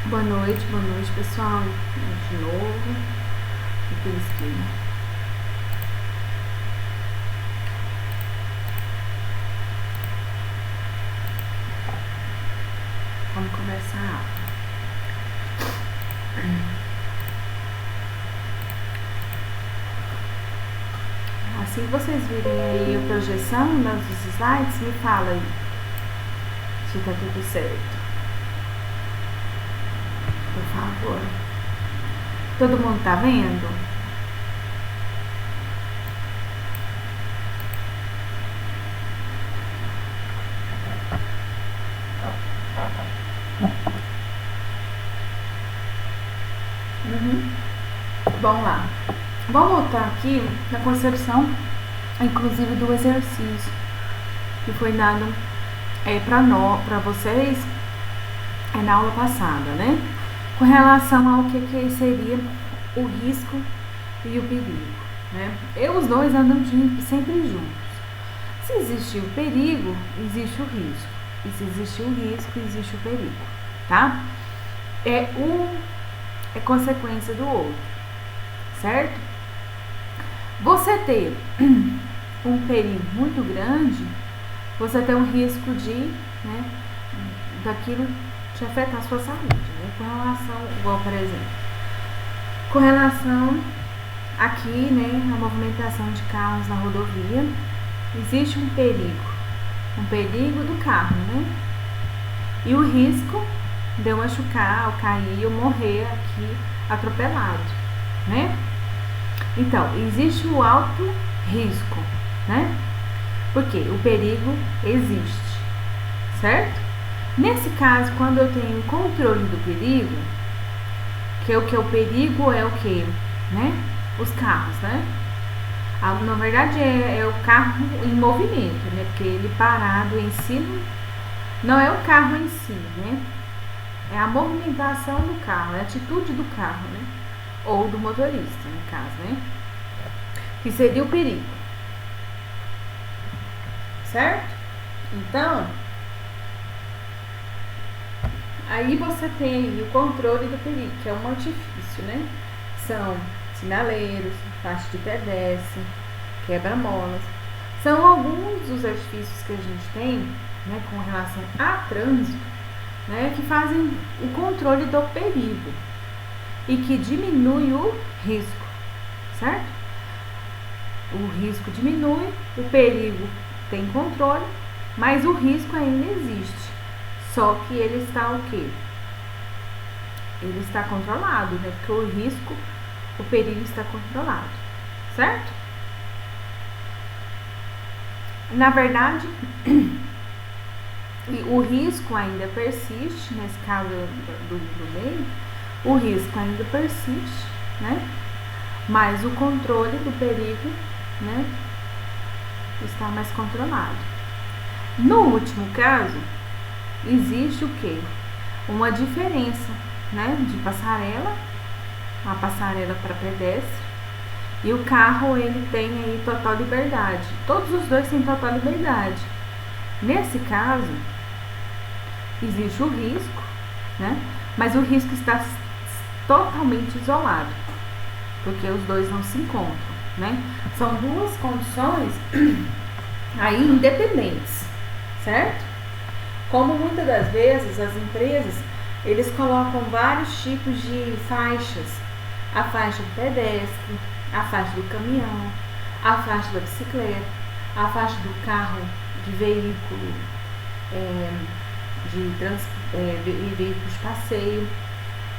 Boa noite pessoal, de novo, aqui na esquina. Vamos começar a aula. Assim que vocês virem aí a projeção dos slides, me fala aí se tá tudo certo. Por favor. Todo mundo tá vendo? Vamos lá. Vamos voltar aqui na concepção, inclusive do exercício que foi dado para vocês na aula passada, né? Com relação ao que seria o risco e o perigo, né? Os dois andam sempre juntos. Se existe o perigo, existe o risco. E se existe o risco, existe o perigo, tá? Um é consequência do outro, certo? Você ter um perigo muito grande, você tem um risco de, né, daquilo te afetar a sua saúde, né? Com relação, igual, por exemplo, com relação aqui, né, a movimentação de carros na rodovia, existe um perigo do carro, né? E o risco de eu machucar, ou cair, ou morrer aqui atropelado, né? Então, existe o alto risco, né? Porque o perigo existe, certo? Nesse caso, quando eu tenho controle do perigo, que o perigo é o que, né? Os carros, né? Na verdade é o carro em movimento, né? Porque ele parado em si não é o carro em si, né? É a movimentação do carro, é a atitude do carro, né? Ou do motorista, no caso, né? Que seria o perigo, certo? Então, aí você tem aí o controle do perigo, que é um artifício, né? São sinaleiros, faixa de pedestre, quebra-molas. São alguns dos artifícios que a gente tem, né, com relação a trânsito, né, que fazem o controle do perigo e que diminui o risco, certo? O risco diminui, o perigo tem controle, mas o risco ainda existe. Só que ele está o quê? Ele está controlado, né? Porque o perigo está controlado, certo? Na verdade, o risco ainda persiste, nesse caso do meio, o risco ainda persiste, né? Mas o controle do perigo, né, está mais controlado. No último caso, existe o quê? Uma diferença, né, de passarela, uma passarela para pedestre, e o carro ele tem aí total liberdade. Todos os dois têm total liberdade. Nesse caso, existe o risco, né, mas o risco está totalmente isolado, porque os dois não se encontram, né? São duas condições aí independentes, certo? Como muitas das vezes as empresas, eles colocam vários tipos de faixas, a faixa do pedestre, a faixa do caminhão, a faixa da bicicleta, a faixa do carro de veículo, de veículos de passeio,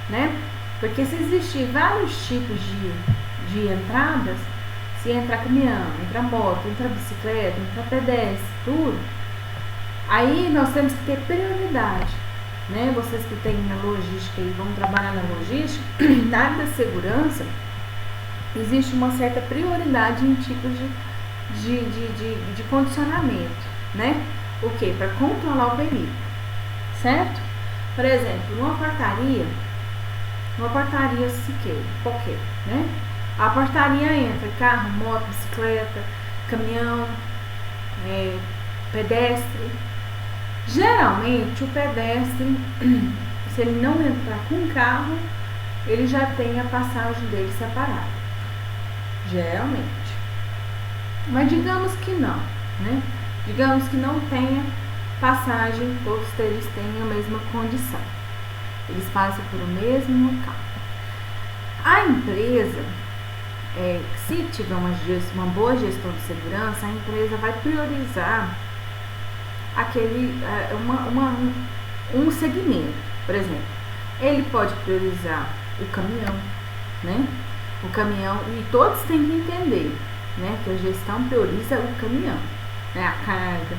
né? Porque se existir vários tipos de entradas, se entrar caminhão, entrar moto, entrar bicicleta, entrar pedestre, tudo, aí nós temos que ter prioridade, né? Vocês que têm na logística e vão trabalhar na logística, na área da segurança, existe uma certa prioridade em tipos de condicionamento, né? O que? Para controlar o perigo, certo? Por exemplo, numa portaria qualquer, né? A portaria entra carro, moto, bicicleta, caminhão, pedestre. Geralmente o pedestre se ele não entrar com o carro, ele já tem a passagem dele separada, geralmente. Mas digamos que não, né? Digamos que não tenha passagem, todos eles têm a mesma condição. Eles passam pelo mesmo local. A empresa, se tiver uma boa gestão de segurança, a empresa vai priorizar um segmento. Por exemplo, ele pode priorizar o caminhão, né? O caminhão, e todos têm que entender, né, que a gestão prioriza o caminhão, né, a carga,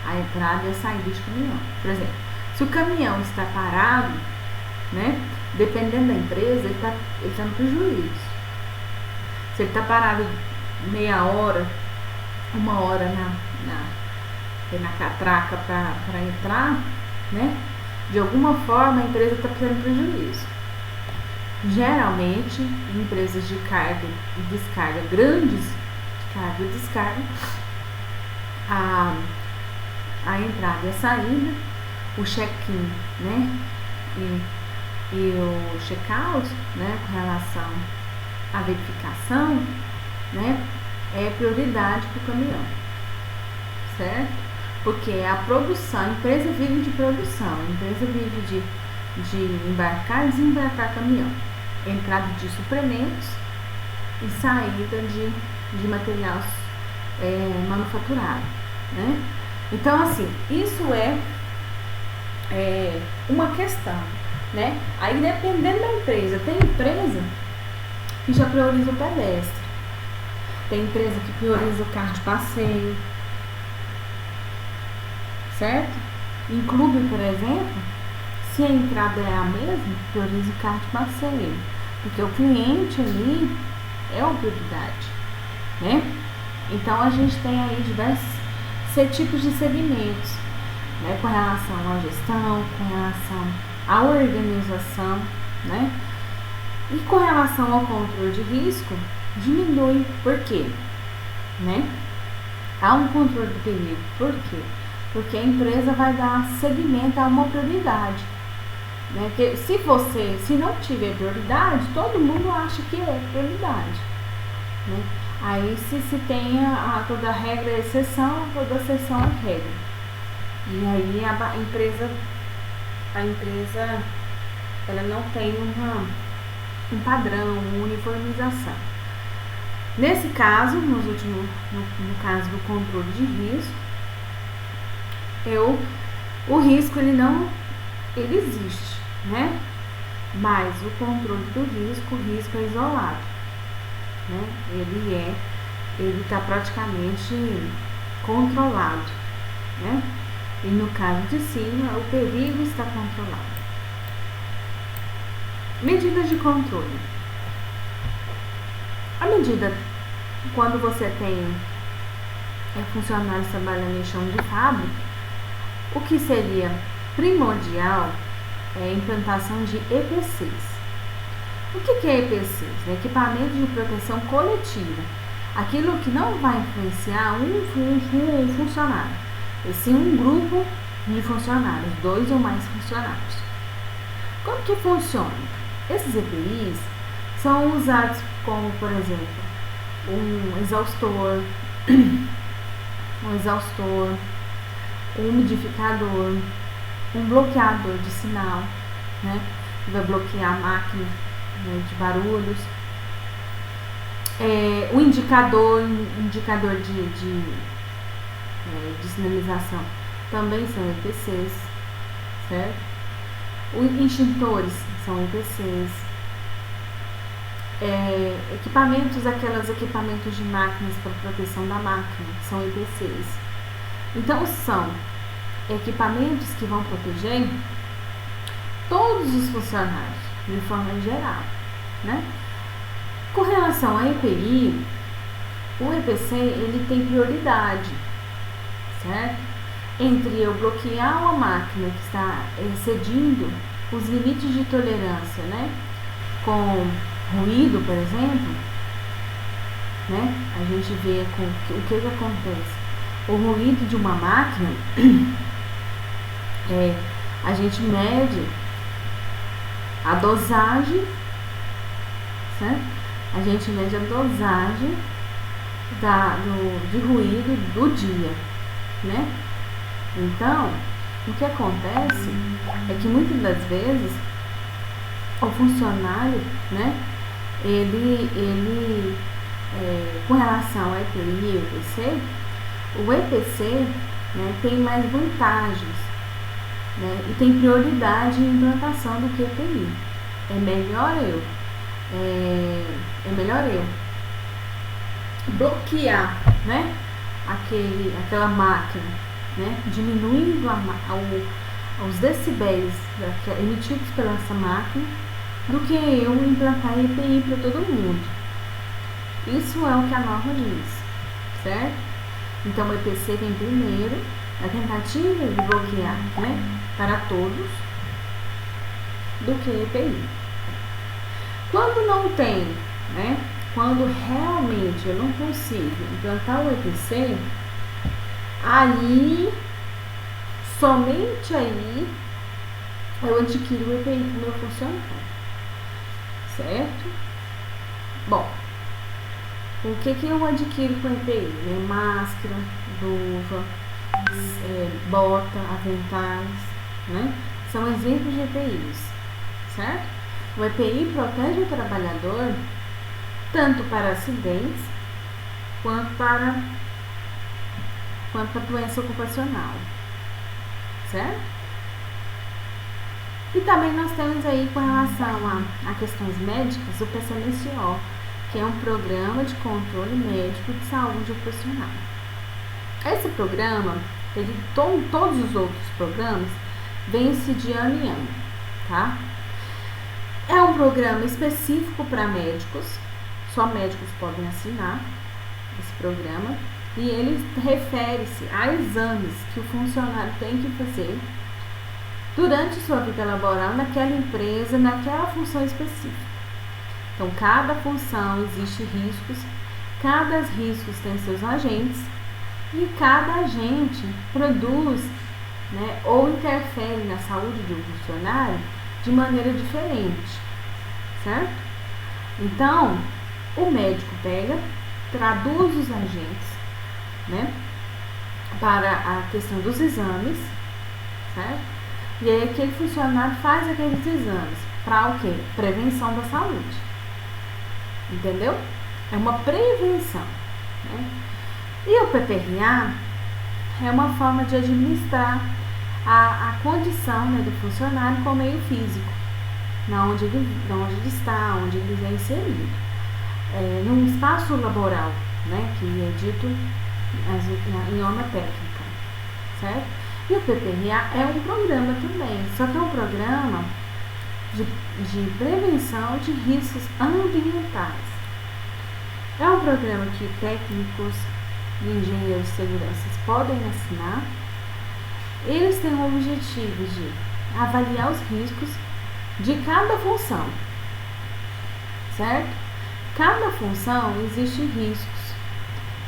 a entrada e a saída de caminhão. Por exemplo, se o caminhão está parado, né, dependendo da empresa, ele está no prejuízo. Se ele está parado meia hora, uma hora na catraca para entrar, né, de alguma forma a empresa está tendo prejuízo. Geralmente, em empresas de carga e descarga grandes, de carga e descarga, a entrada e a saída, o check-in, né, e o check-out, né, com relação à verificação, né, é prioridade para o caminhão, certo? Porque a produção, a empresa vive de produção, a empresa vive de embarcar e desembarcar caminhão, entrada de suprimentos e saída de material manufaturado, né? Então, assim, isso é uma questão, né? Aí, dependendo da empresa, tem empresa que já prioriza o pedestre, tem empresa que prioriza o carro de passeio, certo? Em clube, por exemplo, se a entrada é a mesma, prioriza o carro de passeio, porque o cliente ali é a prioridade, né? Então a gente tem aí diversos tipos de segmentos, né, com relação à gestão, com relação à organização, né? E com relação ao controle de risco, diminui. Por quê? Né? Há um controle do perigo. Por quê? Porque a empresa vai dar seguimento a uma prioridade, né? Que se não tiver prioridade, todo mundo acha que é prioridade, né? Aí se tem toda regra é exceção, toda exceção é regra. E aí a empresa ela não tem um padrão, uma uniformização. Nesse caso, no caso do controle de risco, o risco ele existe, né? Mas o controle do risco, o risco é isolado, né? Ele está praticamente controlado, né? E no caso de cima, o perigo está controlado. Medidas de controle. A medida, quando você tem funcionários trabalhando em chão de fábrica, o que seria primordial é a implantação de EPCs. O que é EPCs? É equipamento de proteção coletiva. Aquilo que não vai influenciar um funcionário, e sim um grupo de funcionários, 2 ou mais funcionários. Como que funciona? Esses EPIs são usados como, por exemplo, um exaustor, um umidificador, um bloqueador de sinal, né, que vai bloquear a máquina, né, de barulhos, o indicador de sinalização também são EPCs, certo? Os extintores são EPCs, equipamentos de máquinas para proteção da máquina são EPCs. Então são equipamentos que vão proteger todos os funcionários de forma geral, né? Com relação a EPI, o EPC ele tem prioridade, certo? Entre eu bloquear uma máquina que está excedindo os limites de tolerância, né? Com ruído, por exemplo, né? A gente vê o que acontece. O ruído de uma máquina, a gente mede a dosagem, certo? A gente mede a dosagem de ruído do dia, né? Então, o que acontece é que muitas das vezes o funcionário, né, ele com relação ao EPI e EPC, o EPC, né, tem mais vantagens, né, e tem prioridade em implantação do que o EPI. É melhor eu bloquear, né, aquela máquina, né, diminuindo os decibéis emitidos pela essa máquina, do que eu implantar EPI para todo mundo. Isso é o que a norma diz, certo? Então o EPC vem primeiro, na tentativa de bloquear, né, para todos, do que EPI. Quando não tem, né, quando realmente eu não consigo implantar o EPC, aí, somente aí, eu adquiro o EPI para o meu funcionário, certo? Bom, o que eu adquiro com EPI? Né? Máscara, luva, bota, aventais, né? São exemplos de EPIs, certo? O EPI protege o trabalhador tanto para acidentes quanto para doença ocupacional, certo? E também nós temos aí, com relação a questões médicas, o PCMSO, que é um programa de controle médico de saúde ocupacional. Esse programa, todos os outros programas, vence de ano em ano, tá? É um programa específico para médicos, só médicos podem assinar esse programa, e ele refere-se a exames que o funcionário tem que fazer durante sua vida laboral naquela empresa, naquela função específica. Então, cada função existe riscos, cada risco tem seus agentes, e cada agente produz, né, ou interfere na saúde de um funcionário de maneira diferente, certo? Então, o médico traduz os agentes, né, para a questão dos exames, certo? E aí aquele funcionário faz aqueles exames para o quê? Prevenção da saúde, entendeu? É uma prevenção, né? E o PPRA é uma forma de administrar a condição, né, do funcionário com o meio físico, onde ele está, onde ele é inserido, num espaço laboral, né, que é dito em norma técnica, certo? E o PPRA é um programa também, só que é um programa de prevenção de riscos ambientais. É um programa que técnicos e engenheiros de segurança podem assinar. Eles têm o objetivo de avaliar os riscos de cada função, certo? Cada função existe riscos,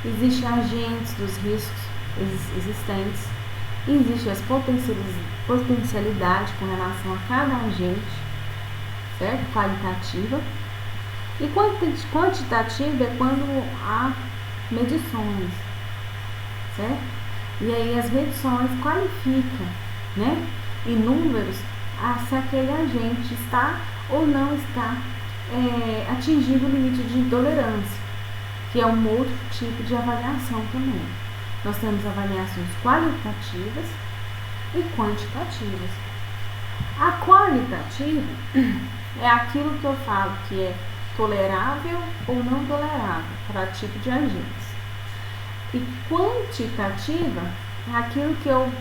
existem agentes dos riscos existentes, existe as potencialidades com relação a cada agente, certo? Qualitativa. E quantitativa é quando há medições, certo? E aí as medições qualificam, né, em números, se aquele agente está ou não está atingindo o limite de tolerância, que é um outro tipo de avaliação também. Nós temos avaliações qualitativas e quantitativas. A qualitativa é aquilo que eu falo que é tolerável ou não tolerável para tipo de agentes. E quantitativa é aquilo que eu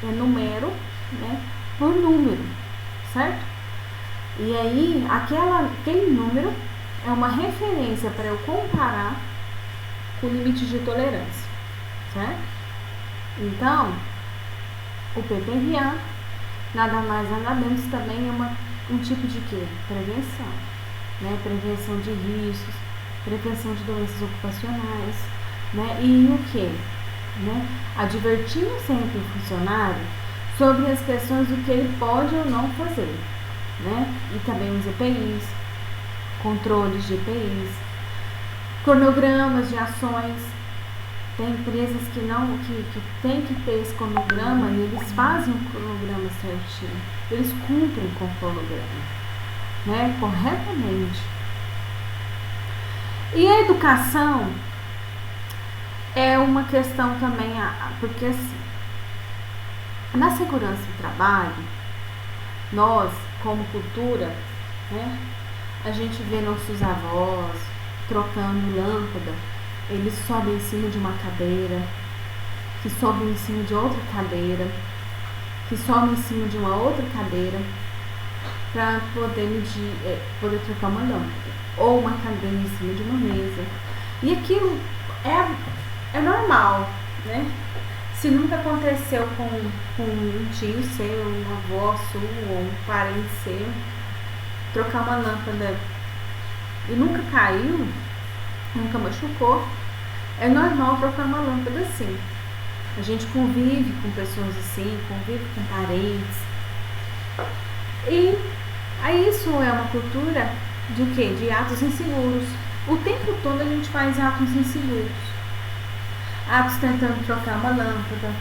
enumero, né, por número, certo? E aí, aquele número é uma referência para eu comparar com o limite de tolerância, certo? Então, o PPRA, nada mais nada menos, também é um tipo de quê? Prevenção, né? Prevenção de riscos, prevenção de doenças ocupacionais, né? E o que? Né? Advertindo sempre o funcionário sobre as questões do que ele pode ou não fazer, né? E também os EPIs, controles de EPIs, cronogramas de ações. Tem empresas que não, que tem que ter esse cronograma e eles fazem o cronograma certinho. Eles cumprem com o cronograma, né? Corretamente. E a educação é uma questão também, porque assim, na segurança do trabalho, nós, como cultura, né? A gente vê nossos avós trocando lâmpada. Eles sobem em cima de uma cadeira, que sobem em cima de outra cadeira, que sobem em cima de uma outra cadeira, para poder poder trocar uma lâmpada. Ou uma cadeira em cima de uma mesa. E aquilo é normal, né? Se nunca aconteceu com um tio seu, uma avó sua, ou um parente seu, trocar uma lâmpada e nunca caiu, nunca machucou, é normal trocar uma lâmpada assim. A gente convive com pessoas assim, convive com parentes. E aí isso é uma cultura de o quê? De atos inseguros. O tempo todo a gente faz atos inseguros. Atos tentando trocar uma lâmpada,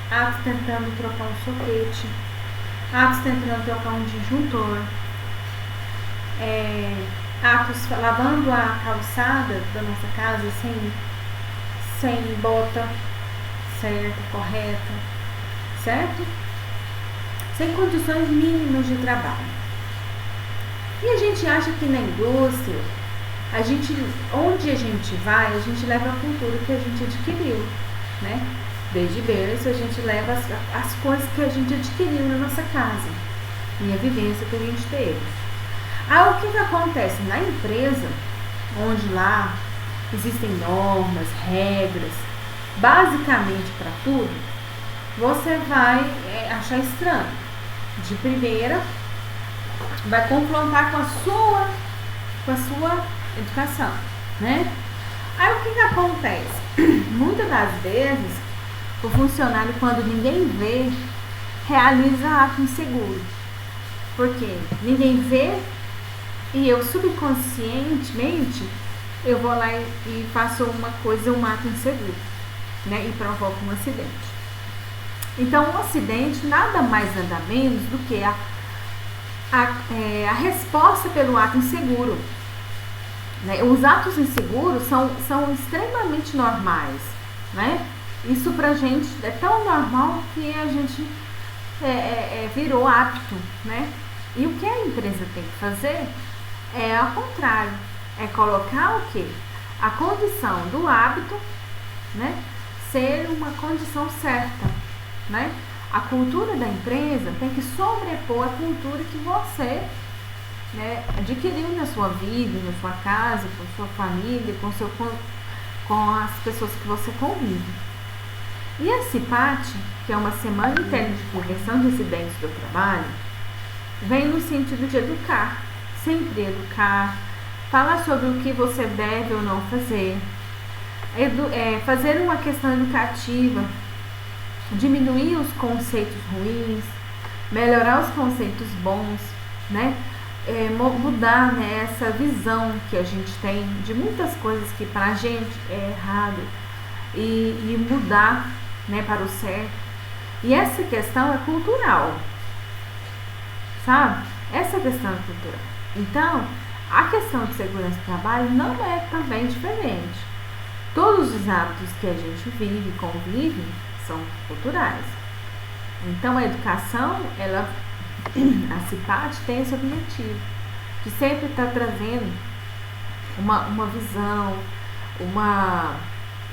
atos tentando trocar um soquete, atos tentando trocar um disjuntor, atos lavando a calçada da nossa casa sem bota certa, correta, certo? Sem condições mínimas de trabalho. E a gente acha que na indústria, onde a gente vai, a gente leva a cultura que a gente adquiriu, né? Desde berço a gente leva as coisas que a gente adquiriu na nossa casa e a vivência que a gente teve. Aí o que acontece? Na empresa, onde lá existem normas, regras, basicamente para tudo, você vai achar estranho. De primeira, vai confrontar com a sua educação, né? Aí o que acontece? Muitas das vezes, o funcionário, quando ninguém vê, realiza ato inseguro. Porque ninguém vê e eu subconscientemente eu vou lá e faço um ato inseguro, né? E provoco um acidente. Então, um acidente nada mais nada menos do que a resposta pelo ato inseguro. Né? Os atos inseguros são extremamente normais, né? Isso pra gente é tão normal que a gente virou hábito, né? E o que a empresa tem que fazer é ao contrário, é colocar o quê? A condição do hábito, né? Ser uma condição certa, né? A cultura da empresa tem que sobrepor a cultura que você, né, adquiriu na sua vida, na sua casa, com sua família, com as pessoas que você convive. E a CIPAT, que é uma Semana Interna de Prevenção de Acidentes do Trabalho, vem no sentido de educar, sempre educar, falar sobre o que você deve ou não fazer, fazer uma questão educativa, diminuir os conceitos ruins, melhorar os conceitos bons, né? Mudar, né, essa visão que a gente tem de muitas coisas que pra gente é errado e mudar, né, para o certo. E essa questão é cultural, sabe? Essa questão é cultural. Então, a questão de segurança do trabalho não é também diferente. Todos os hábitos que a gente vive e convive são culturais. Então, a educação, a CIPAT tem esse objetivo de sempre estar trazendo uma visão,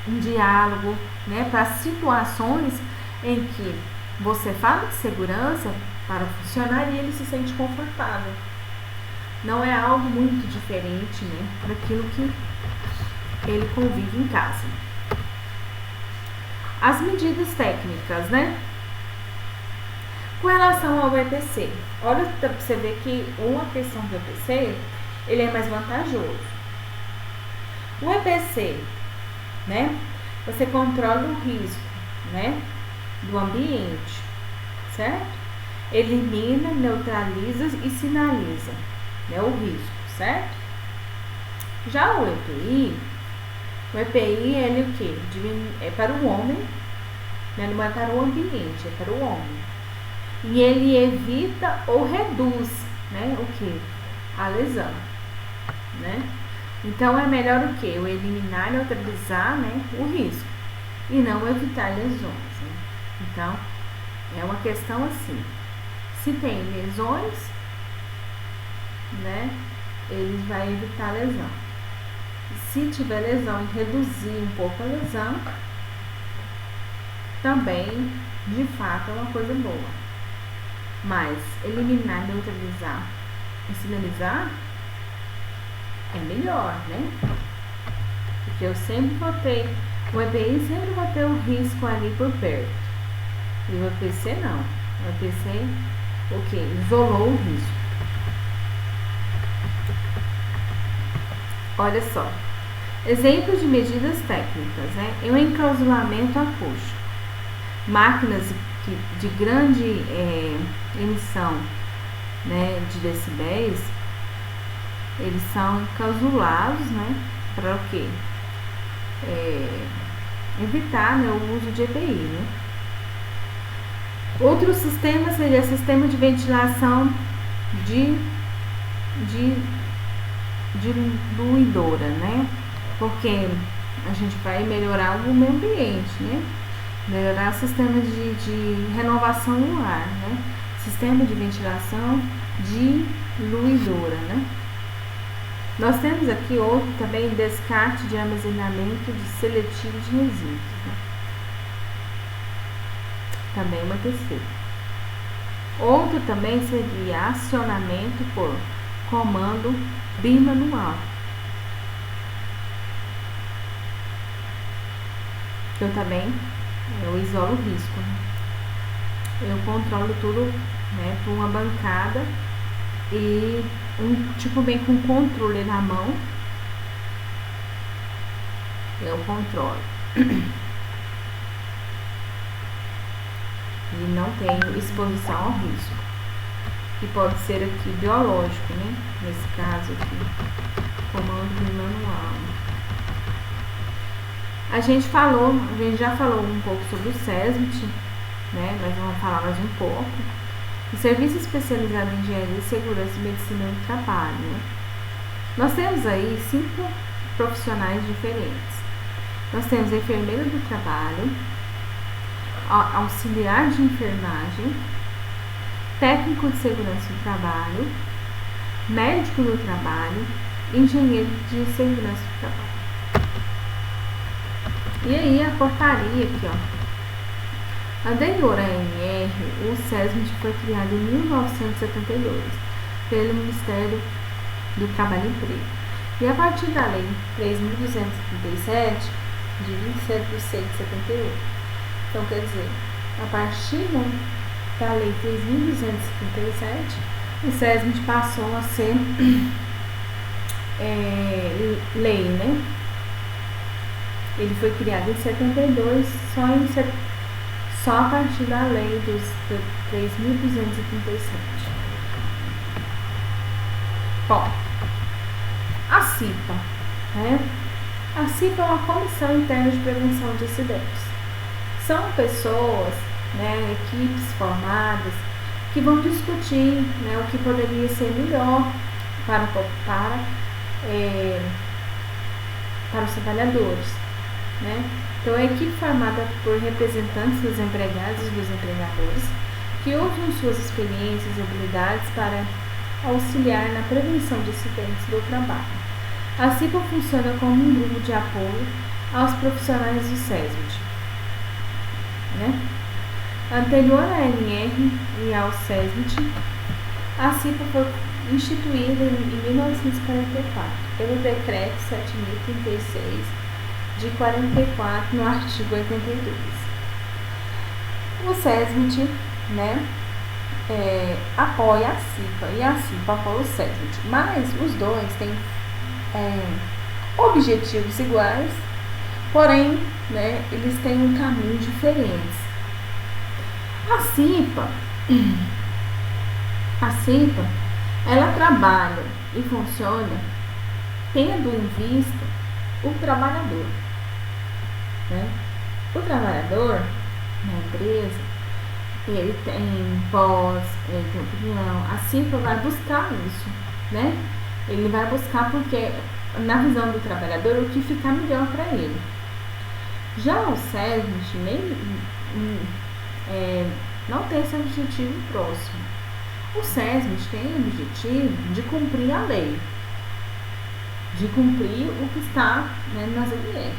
um diálogo, né, para situações em que você fala de segurança para o funcionário e ele se sente confortável. Não é algo muito diferente, né, daquilo que ele convive em casa. As medidas técnicas, né? Com relação ao EPC, olha para você ver que uma questão do EPC, ele é mais vantajoso. O EPC, né? Você controla o risco, né? Do ambiente, certo? elimina, neutraliza e sinaliza, né, o risco, certo? Já o EPI ele o que? É para o homem, né, não é para o ambiente, é para o homem. E ele evita ou reduz, né, o que? A lesão, né? Então é melhor o que? O eliminar, neutralizar, né, o risco e não evitar lesões, né? Então é uma questão assim, se tem lesões, né, ele vai evitar lesão. Se tiver lesão e reduzir um pouco a lesão, também de fato é uma coisa boa. Mas eliminar, neutralizar e sinalizar é melhor, né? Porque eu sempre vou ter, o EPI sempre vai ter o risco ali por perto. E o EPC não. O EPC, o que? Isolou o risco. Olha só. Exemplos de medidas técnicas, né? O encausulamento acústico. Máquinas de grande emissão, né, de decibéis, eles são encasulados, né, para o quê? Evitar, né, o uso de EPI, né? Outro sistema seria sistema de ventilação diluidora, né? Porque a gente vai melhorar o meio ambiente, né? Melhorar o sistema de renovação no ar, né? Sistema de ventilação diluidora, né? Nós temos aqui outro também, descarte de armazenamento de seletivo de resíduos, né? Também uma terceira. Outro também seria acionamento por comando bimanual. Eu também isolo o risco, né? Eu controlo tudo, né, por uma bancada e tipo bem com controle na mão. Eu controlo. E não tenho exposição ao risco. Que pode ser aqui biológico, né? Nesse caso aqui, comando bimanual. A gente já falou um pouco sobre o SESMIT, né? Nós vamos falar mais um pouco. O Serviço Especializado em Engenharia, Segurança e Medicina do Trabalho, né? Nós temos aí 5 profissionais diferentes. Nós temos a enfermeira do trabalho, auxiliar de enfermagem, técnico de segurança do trabalho, médico do trabalho, engenheiro de segurança do trabalho. E aí a portaria aqui, ó. Anterior à ANR, o SESMIT foi criado em 1972 pelo Ministério do Trabalho e Emprego. E a partir da Lei 3.237, de 27 de 6 de 78. Então, quer dizer, a partir da Lei 3.237, o SESMIT passou a ser lei, né? Ele foi criado em 72, só a partir da lei dos 3.237. Bom, a CIPA, né? A CIPA é uma Comissão Interna de Prevenção de Acidentes. São pessoas, né, equipes formadas, que vão discutir, né, o que poderia ser melhor para os trabalhadores, né? Então, é equipe formada por representantes dos empregados e dos empregadores que usam suas experiências e habilidades para auxiliar na prevenção de acidentes do trabalho. A CIPA funciona como um grupo de apoio aos profissionais do SESMIT, né? Anterior à ANR e ao SESMIT, a CIPA foi instituída em 1944 pelo Decreto 7.036 de 44, no artigo 82. O SESMIT, né, apoia a CIPA e a CIPA apoia o SESMIT, mas os dois têm objetivos iguais, porém, né, eles têm um caminho diferente. A CIPA, A CIPA, ela trabalha e funciona tendo em vista o trabalhador, né? O trabalhador na empresa, ele tem voz, ele tem opinião. A CIPA vai buscar isso, né? Ele vai buscar porque, na visão do trabalhador, o que ficar melhor para ele. Já o SESMIT não tem esse objetivo próximo. O SESMIT tem o objetivo de cumprir a lei, de cumprir o que está, né, nas MRs.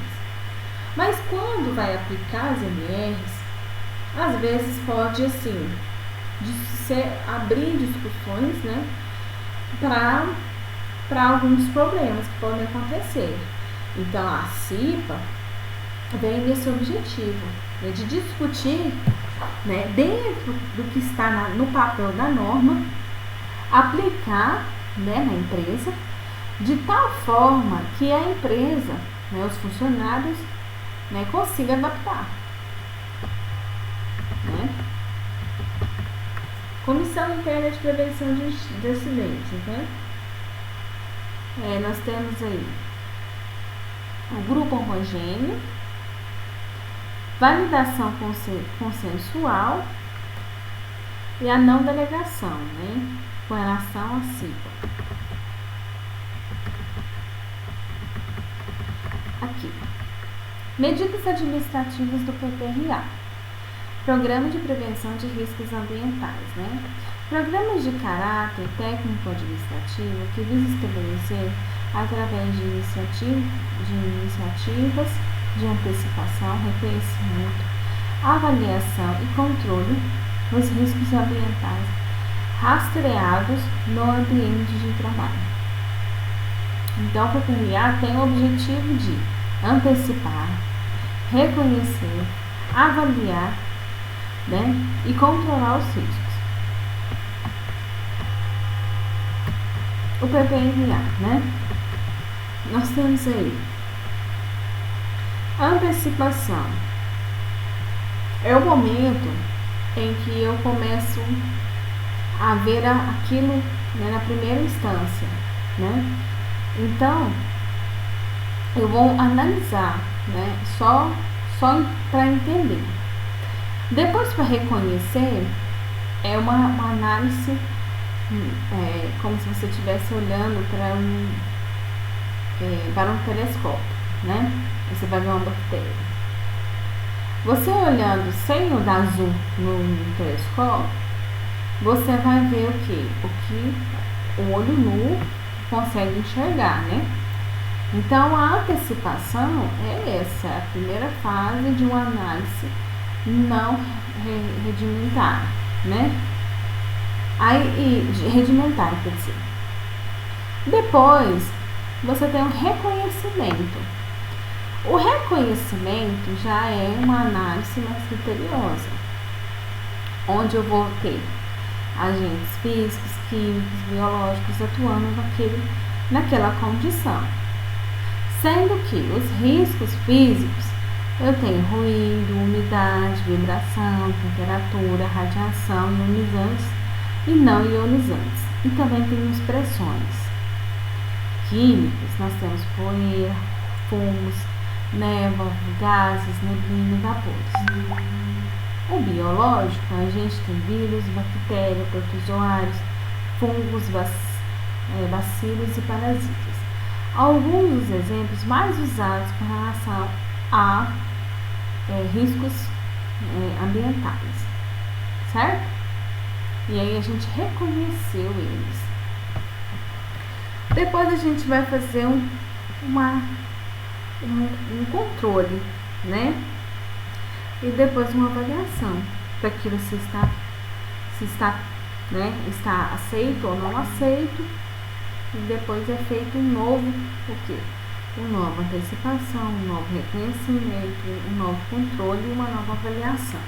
Mas quando vai aplicar as MRs, às vezes pode, assim, abrir discussões, né, para alguns problemas que podem acontecer. Então, a CIPA vem nesse objetivo, né, de discutir, né, dentro do que está no papel da norma, aplicar, né, na empresa, de tal forma que a empresa, né, os funcionários, né, consigam adaptar. Né? Comissão Interna de Prevenção de Acidentes, né? Nós temos aí o grupo homogêneo, validação consensual e a não delegação, né, com relação à CIPA. Aqui, medidas administrativas do PPRA. Programa de Prevenção de Riscos Ambientais, né? Programas de caráter técnico-administrativo que visa estabelecer, através de iniciativas de antecipação, reconhecimento, avaliação e controle dos riscos ambientais rastreados no ambiente de trabalho. Então, o PPRA tem o objetivo de antecipar, reconhecer, avaliar, né, e controlar os riscos. O PPRA, né? Nós temos aí a antecipação. É o momento em que eu começo a ver aquilo, né, na primeira instância, né? Então, eu vou analisar, né, só para entender. Depois, para reconhecer, é uma análise, como se você estivesse olhando para um telescópio, né? Você vai ver uma bactéria. Você olhando sem o dar zoom no telescópio, você vai ver o que o olho nu consegue enxergar, né? Então, a antecipação é essa, a primeira fase de uma análise não redimentar, né? Redimentar, quer dizer. Depois, você tem um reconhecimento. O reconhecimento já é uma análise mais criteriosa, onde eu vou ter agentes físicos, químicos, biológicos atuando naquela condição. Sendo que os riscos físicos, eu tenho ruído, umidade, vibração, temperatura, radiação, ionizantes e não ionizantes. E também temos pressões. Químicos, nós temos poeira, fumos, névoa, gases, neblina e vapores. O biológico, a gente tem vírus, bactérias, protozoários, fungos, bacilos e parasitas. Alguns dos exemplos mais usados com relação a riscos ambientais, certo? E aí a gente reconheceu eles. Depois a gente vai fazer um controle, né? E depois uma avaliação para aquilo se está, né, está aceito ou não aceito. E depois é feito um novo, uma nova antecipação, um novo reconhecimento, um novo controle e uma nova avaliação.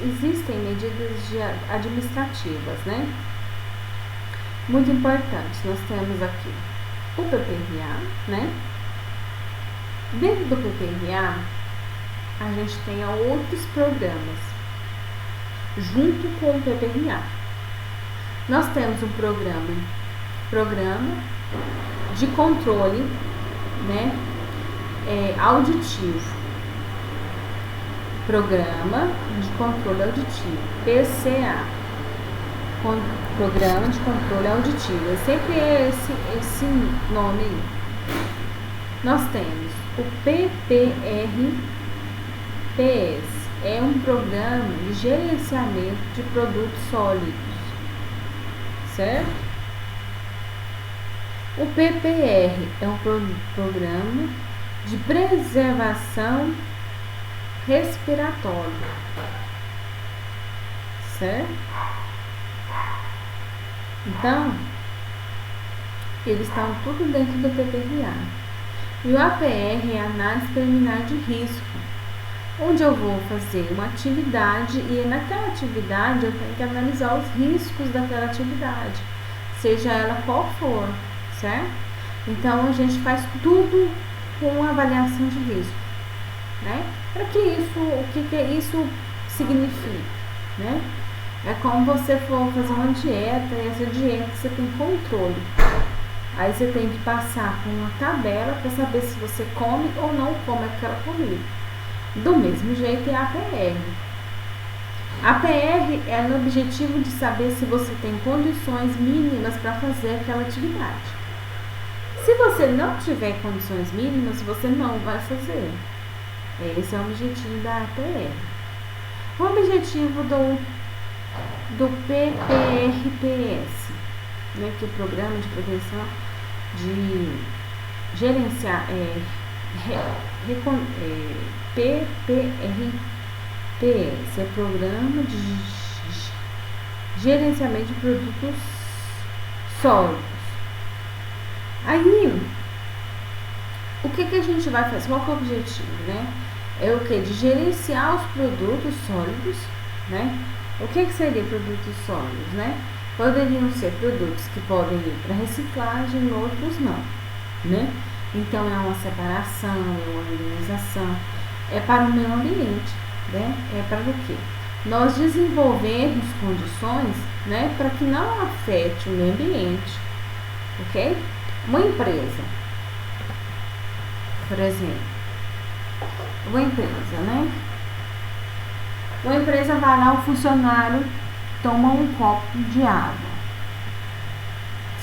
Existem medidas administrativas, né? Muito importantes. Nós temos aqui o PPRA, né? Dentro do PPRA, a gente tem outros programas junto com o PPRA. Nós temos um programa de controle, né, auditivo. Programa de controle auditivo, PCA. Programa de controle auditivo. É sempre esse nome aí. Nós temos o PPR-PS. É um programa de gerenciamento de produtos sólidos, certo? O PPR é um programa de preservação respiratória, certo? Então, eles estão tudo dentro do PPRA. E o APR é a análise preliminar de risco, onde eu vou fazer uma atividade e naquela atividade eu tenho que analisar os riscos daquela atividade, seja ela qual for, certo? Então, a gente faz tudo com avaliação de risco, né? Para que isso, o que isso significa, né? É como você for fazer uma dieta e essa dieta você tem controle. Aí você tem que passar por uma tabela para saber se você come ou não come aquela comida. Do mesmo jeito é a APR. A APR é no objetivo de saber se você tem condições mínimas para fazer aquela atividade. Se você não tiver condições mínimas, você não vai fazer. Esse é o objetivo da APR. O objetivo do PPR-PS, né, que é o Programa de Prevenção de Gerenciar, PPR-PS, é Programa de Gerenciamento de Produtos Sólidos. Aí, o que a gente vai fazer? Qual que é o objetivo, né? É o que? De gerenciar os produtos sólidos, né? O que seria produtos sólidos, né? Poderiam ser produtos que podem ir para reciclagem, outros não, né? Então, é uma separação, é uma organização, é para o meio ambiente, né? É para o quê? Nós desenvolvermos condições, né, para que não afete o meio ambiente, ok? Uma empresa, por exemplo, uma empresa vai lá, o funcionário toma um copo de água,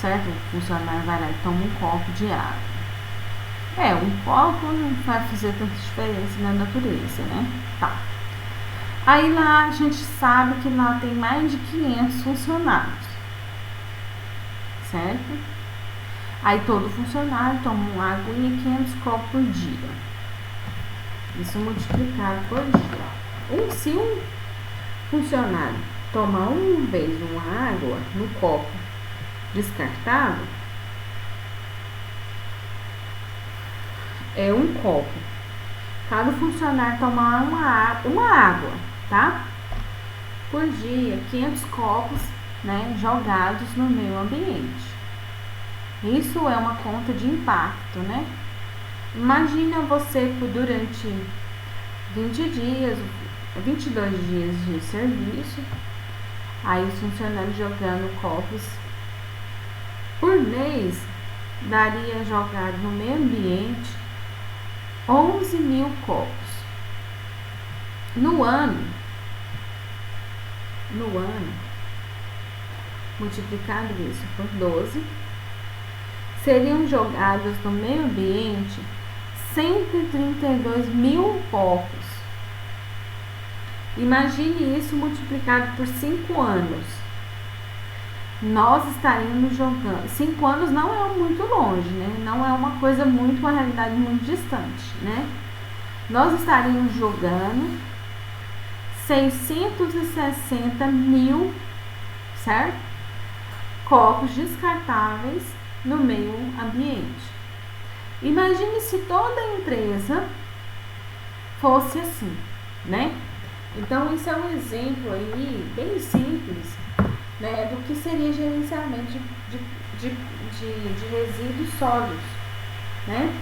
certo? O funcionário vai lá e toma um copo de água. Um copo não vai fazer tanta diferença na natureza, né? Tá. Aí lá a gente sabe que lá tem mais de 500 funcionários, certo? Aí todo funcionário toma uma aguinha, 500 copos por dia. Isso multiplicado por dia. Se um funcionário tomar uma vez uma água no copo descartável, é um copo. Cada funcionário tomar uma água, tá? Por dia, 500 copos, né, jogados no meio ambiente. Isso é uma conta de impacto, né? Imagina você durante 20 dias, 22 dias de serviço, aí os funcionários jogando copos por mês, daria jogado no meio ambiente 11 mil copos. No ano, multiplicado isso por 12, seriam jogados no meio ambiente 132 mil copos. Imagine isso multiplicado por 5 anos. Nós estaríamos jogando. 5 anos não é muito longe, né? Não é uma realidade muito distante, né? Nós estaríamos jogando 660 mil, certo? Copos descartáveis no meio ambiente. Imagine se toda a empresa fosse assim, né? Então, isso é um exemplo aí bem simples, né, do que seria gerenciamento de resíduos sólidos, né?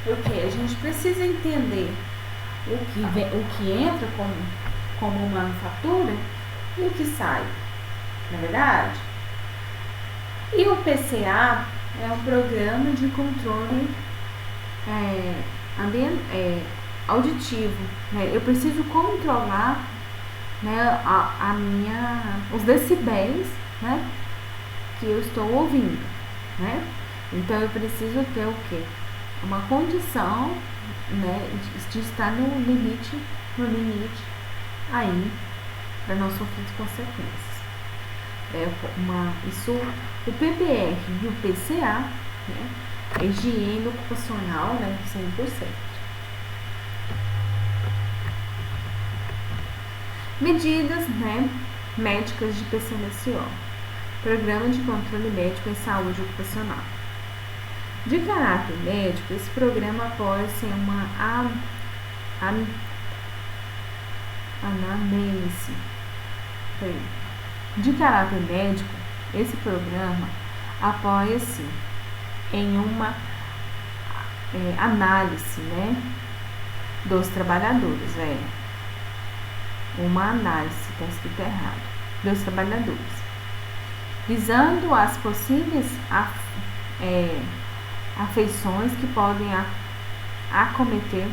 Porque a gente precisa entender o que entra como manufatura e o que sai, não é verdade? E o PCA é um programa de controle auditivo, né? Eu preciso controlar, né, os decibéis, né, que eu estou ouvindo, né? Então eu preciso ter o quê? Uma condição, né, de estar no limite aí para não sofrer consequências. O PPR e o PCA, né, é higiene ocupacional, né, 100%. Medidas, né, médicas de PCMSO, Programa de Controle Médico em Saúde Ocupacional. De caráter médico, esse programa apoia-se em uma anamnese. De caráter médico, esse programa apoia-se em uma análise, né, dos trabalhadores, uma análise, está escrito errado, dos trabalhadores, visando as possíveis afeições que podem acometer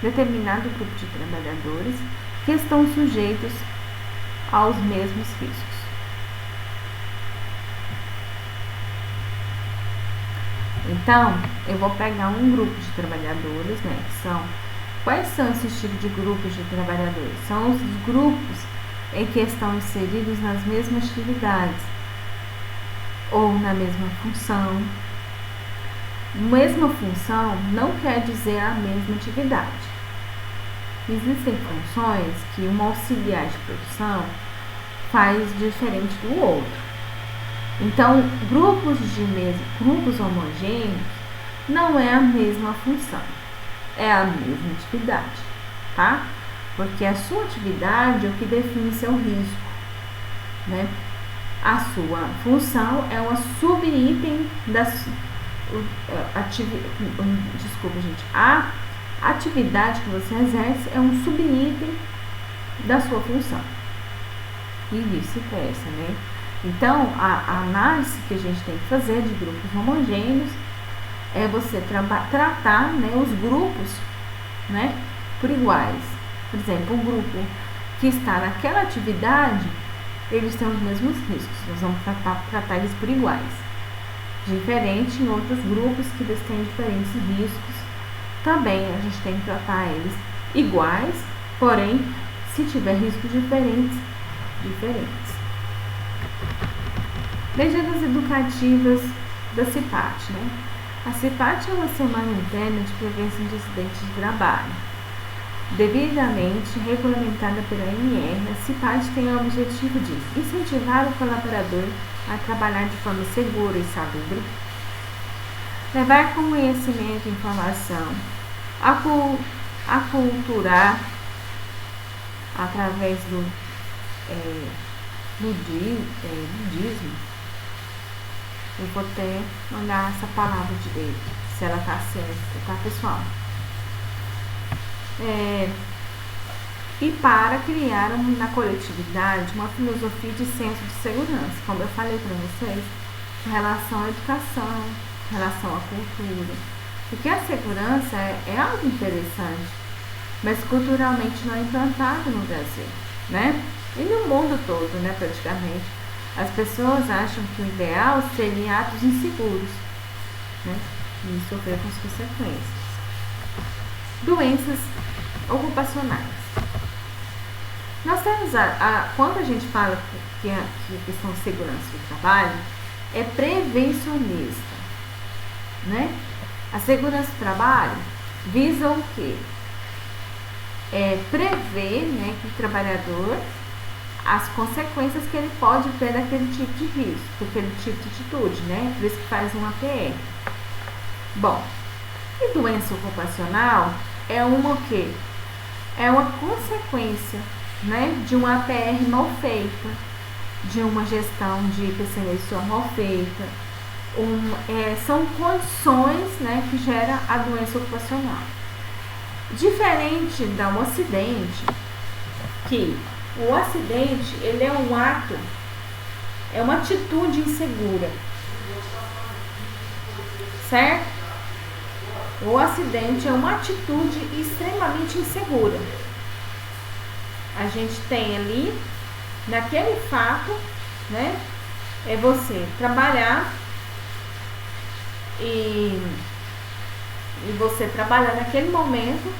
determinado grupo de trabalhadores que estão sujeitos aos mesmos riscos. Então, eu vou pegar um grupo de trabalhadores, né, quais são esses tipos de grupos de trabalhadores? São os grupos em que estão inseridos nas mesmas atividades ou na mesma função. Mesma função não quer dizer a mesma atividade. Existem funções que um auxiliar de produção faz diferente do outro. Então, grupos homogêneos não é a mesma função, é a mesma atividade, tá? Porque a sua atividade é o que define seu risco, né? A sua função é uma subitem a atividade que você exerce é um subitem da sua função e vice-versa, né? Então, a análise que a gente tem que fazer de grupos homogêneos é você tratar, né, os grupos, né, por iguais. Por exemplo, um grupo que está naquela atividade, eles têm os mesmos riscos. Nós vamos tratar eles por iguais. Diferente em outros grupos que eles têm diferentes riscos, também a gente tem que tratar eles iguais, porém, se tiver riscos diferentes. Medidas educativas da CIPAT, né? A CIPAT é uma semana interna de prevenção de acidentes de trabalho. Devidamente regulamentada pela ANR, a CIPAT tem o objetivo de incentivar o colaborador a trabalhar de forma segura e salubre, levar conhecimento e informação, aculturar através do budismo. Eu vou até olhar essa palavra direito, se ela está certa, tá, pessoal? E para criar na coletividade uma filosofia de senso de segurança, como eu falei para vocês, em relação à educação, em relação à cultura. Porque a segurança é algo interessante, mas culturalmente não é implantado no Brasil, né? E no mundo todo, né, praticamente. As pessoas acham que o ideal seria atos inseguros, né, e sofrer com as consequências. Doenças ocupacionais. Nós temos quando a gente fala que a questão de segurança do trabalho é prevencionista, né? A segurança do trabalho visa o quê? Prever, né, que o trabalhador, as consequências que ele pode ter daquele tipo de risco, daquele tipo de atitude, né? Por isso que faz um APR. Bom, e doença ocupacional é uma o quê? É uma consequência, né, de um APR mal feita, de uma gestão de perseguição mal feita, são condições, né, que geram a doença ocupacional. Diferente de um acidente, que o acidente ele é um ato, é uma atitude insegura, certo? O acidente é uma atitude extremamente insegura. A gente tem ali, naquele fato, né, é você trabalhar e você trabalhar naquele momento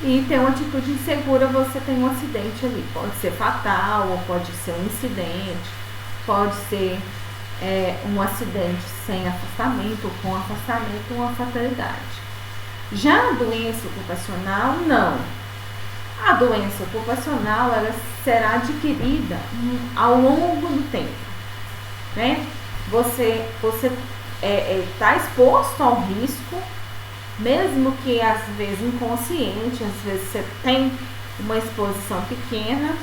e ter uma atitude insegura, você tem um acidente ali. Pode ser fatal, ou pode ser um incidente, pode ser um acidente sem afastamento, ou com afastamento, uma fatalidade. Já a doença ocupacional, não. A doença ocupacional, ela será adquirida ao longo do tempo, né? Você está exposto ao risco, mesmo que às vezes inconsciente, às vezes você tem uma exposição pequena,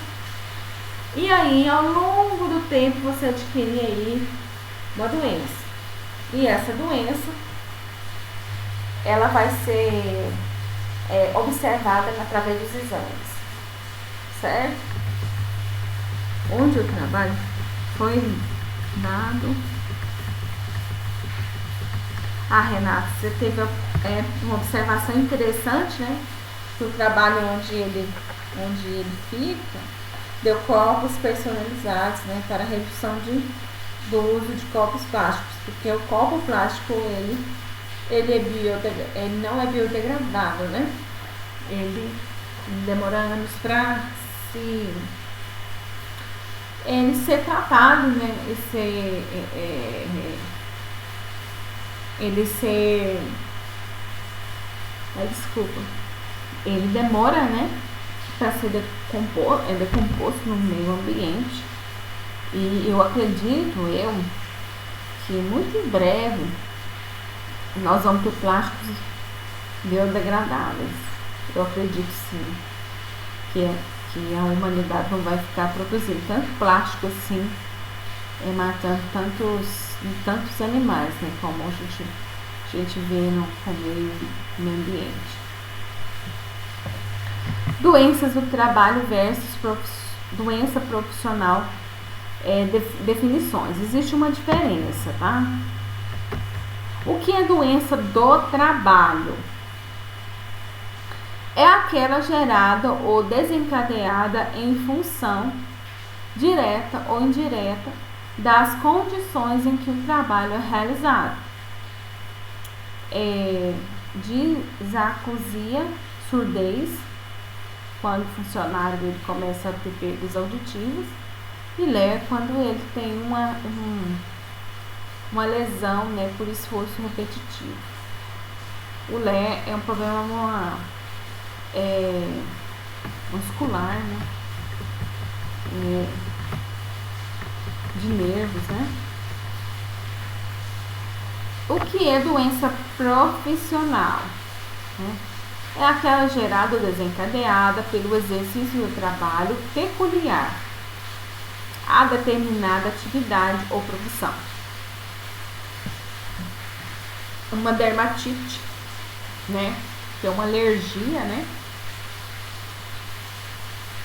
e aí ao longo do tempo você adquire aí uma doença. E essa doença, ela vai ser observada através dos exames, certo? Onde eu trabalho foi dado. Renata, você teve uma observação interessante, né? Que o trabalho onde ele fica deu copos personalizados, né? Para a redução do uso de copos plásticos, porque o copo plástico ele não é biodegradável, né? Ele demora anos para ele ser tratado, né? Ele demora, né, para ser decomposto no meio ambiente, e eu acredito que muito em breve nós vamos ter plásticos biodegradáveis. Eu acredito sim que a humanidade não vai ficar produzindo tanto plástico assim, matando tantos animais, né, como a gente vê no meio ambiente. Doenças do trabalho versus doença profissional, definições. Existe uma diferença, tá? O que é doença do trabalho? É aquela gerada ou desencadeada em função direta ou indireta das condições em que o trabalho é realizado. Disacusia, surdez, quando o funcionário ele começa a ter perdas auditivas, e LER, quando ele tem uma lesão, né, por esforço repetitivo. O LER é um problema muscular, né, de nervos, né. O que é doença profissional? Né? É aquela gerada ou desencadeada pelo exercício do trabalho peculiar a determinada atividade ou profissão. Uma dermatite, né, que é uma alergia, né,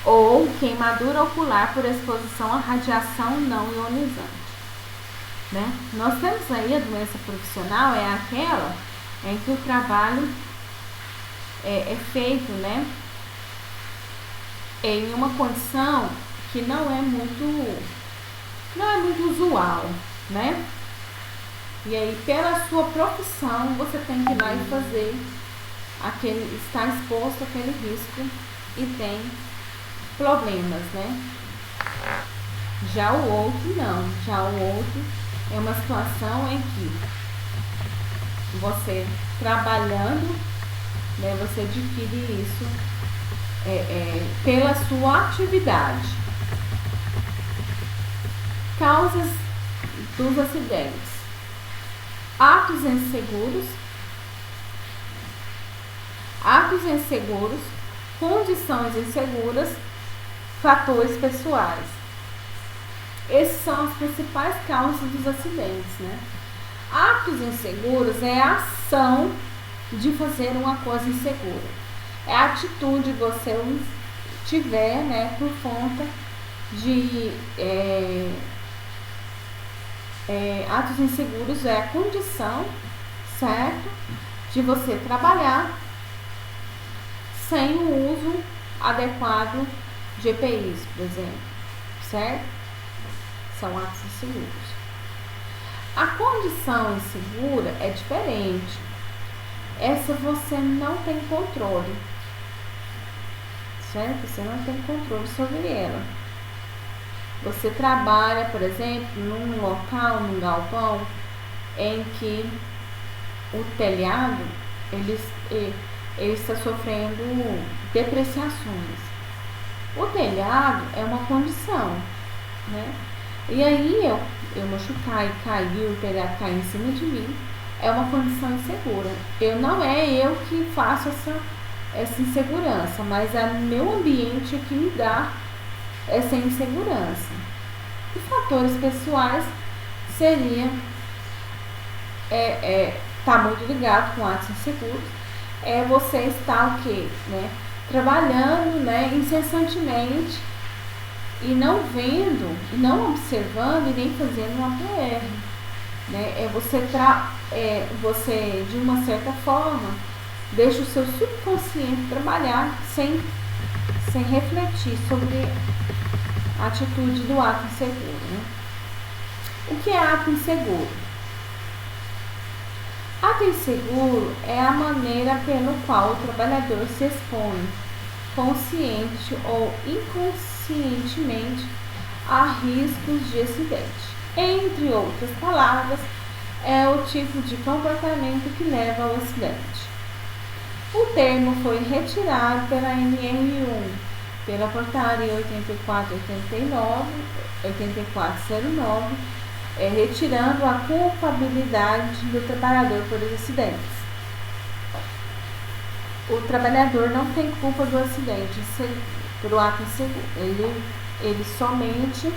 ou queimadura ocular por exposição à radiação não ionizante, né? Nós temos aí a doença profissional, é aquela em que o trabalho é feito, né, em uma condição que não é muito usual, né? E aí, pela sua profissão, você tem que ir lá e fazer estar exposto àquele risco e tem problemas, né? Já o outro não, já o outro é uma situação em que você trabalhando, né, você adquire isso pela sua atividade. Causas dos acidentes: atos inseguros, condições inseguras, fatores pessoais. Essas são as principais causas dos acidentes, né? Atos inseguros é a ação de fazer uma coisa insegura. É a atitude que você tiver, né, por conta de atos inseguros é a condição, certo, de você trabalhar sem o uso adequado de EPIs, por exemplo, certo? São atos inseguros. A condição insegura é diferente. Essa você não tem controle, certo? Você não tem controle sobre ela. Você trabalha, por exemplo, num local, num galpão, em que o telhado ele está sofrendo depreciações. O telhado é uma condição, né? E aí eu machucar e cair, o telhado cair em cima de mim, é uma condição insegura. Não é eu que faço essa insegurança, mas é meu ambiente que me dá essa insegurança. E fatores pessoais seria tá muito ligado com atos inseguros. Você está o quê? Né? Trabalhando, né, incessantemente e não vendo, não observando e nem fazendo uma PR. Né? Você, de uma certa forma, deixa o seu subconsciente trabalhar sem refletir sobre a atitude do ato inseguro. Né? O que é ato inseguro? Ato inseguro é a maneira pelo qual o trabalhador se expõe, consciente ou inconscientemente, a riscos de acidente. Entre outras palavras, é o tipo de comportamento que leva ao acidente. O termo foi retirado pela NR1, pela portaria 8409, retirando a culpabilidade do trabalhador por acidentes. O trabalhador não tem culpa do acidente, por ato inseguro. Ele somente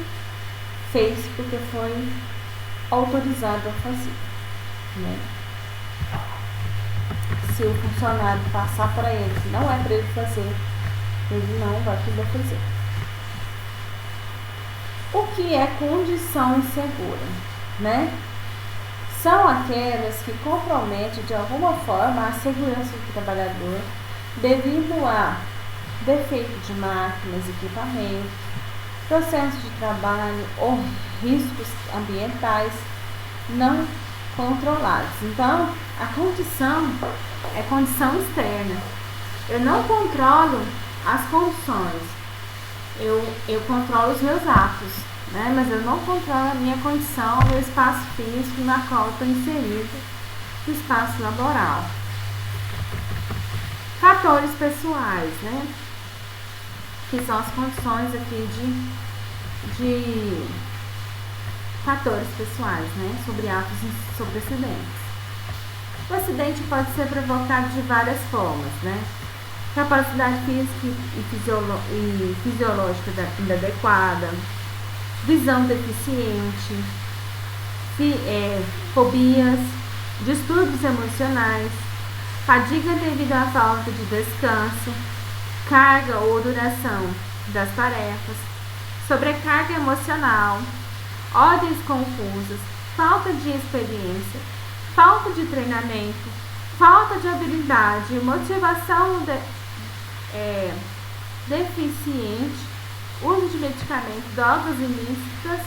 fez porque foi autorizado a fazer. Né? Se o funcionário passar para ele, se não é para ele fazer, ele não vai poder fazer. O que é condição insegura? Né? São aquelas que comprometem de alguma forma a segurança do trabalhador devido a defeito de máquinas, equipamentos, processo de trabalho ou riscos ambientais não controlados. Então, a condição é condição externa. Eu não controlo as condições, eu controlo os meus atos, né? Mas eu não controlo a minha condição, o meu espaço físico na qual eu estou inserido, no espaço laboral. Fatores pessoais, né? Que são as condições aqui de fatores pessoais, né? Sobre atos, sobre acidentes. O acidente pode ser provocado de várias formas, né? Capacidade física e fisiológica inadequada, visão deficiente, fobias, distúrbios emocionais, fadiga devido à falta de descanso, carga ou duração das tarefas, sobrecarga emocional, ordens confusas, falta de experiência, falta de treinamento, falta de habilidade, motivação deficiente, uso de medicamentos, drogas ilícitas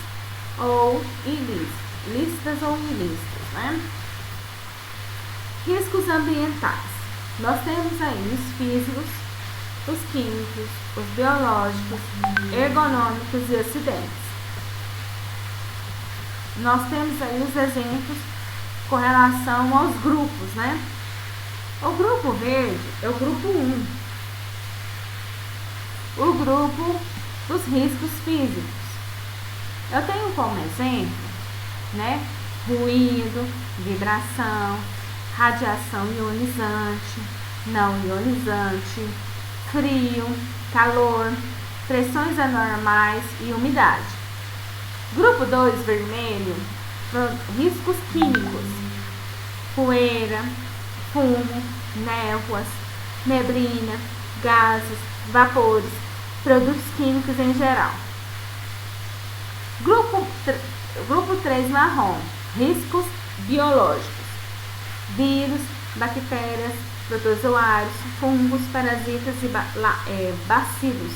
ou ilícitas, né? Riscos ambientais. Nós temos aí os físicos, os químicos, os biológicos, ergonômicos e acidentes. Nós temos aí os exemplos com relação aos grupos, né? O grupo verde é o grupo 1. O grupo dos riscos físicos. Eu tenho como exemplo, né? Ruído, vibração, radiação ionizante, não ionizante, frio, calor, pressões anormais e umidade. Grupo 2, vermelho, riscos químicos, poeira, fumo, névoas, neblina, gases, vapores, produtos químicos em geral. Grupo 3, marrom, riscos biológicos, vírus, bactérias, protozoários, fungos, parasitas e bacilos.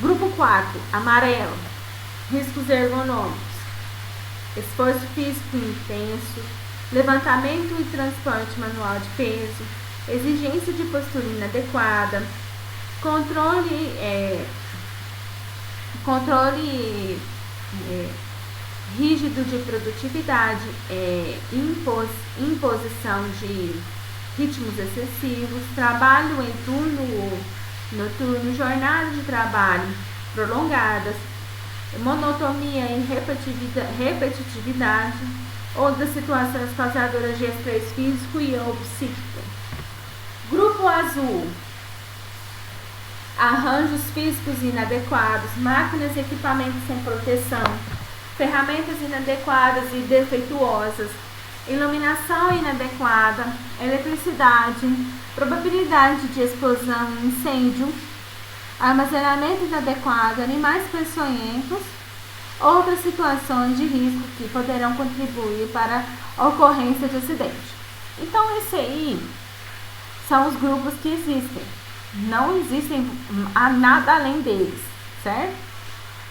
Grupo 4, amarelo, riscos ergonômicos, esforço físico intenso, levantamento e transporte manual de peso, exigência de postura inadequada, controle rígido de produtividade, imposição de ritmos excessivos, trabalho em turno noturno, jornadas de trabalho prolongadas, monotonia e repetitividade, outras situações causadoras de estresse físico e ou psíquico. Grupo azul, arranjos físicos inadequados, máquinas e equipamentos sem proteção, ferramentas inadequadas e defeituosas, iluminação inadequada, eletricidade, probabilidade de explosão e incêndio, armazenamento inadequado, animais peçonhentos, outras situações de risco que poderão contribuir para a ocorrência de acidente. Então, esse aí são os grupos que existem. Não existem nada além deles, certo?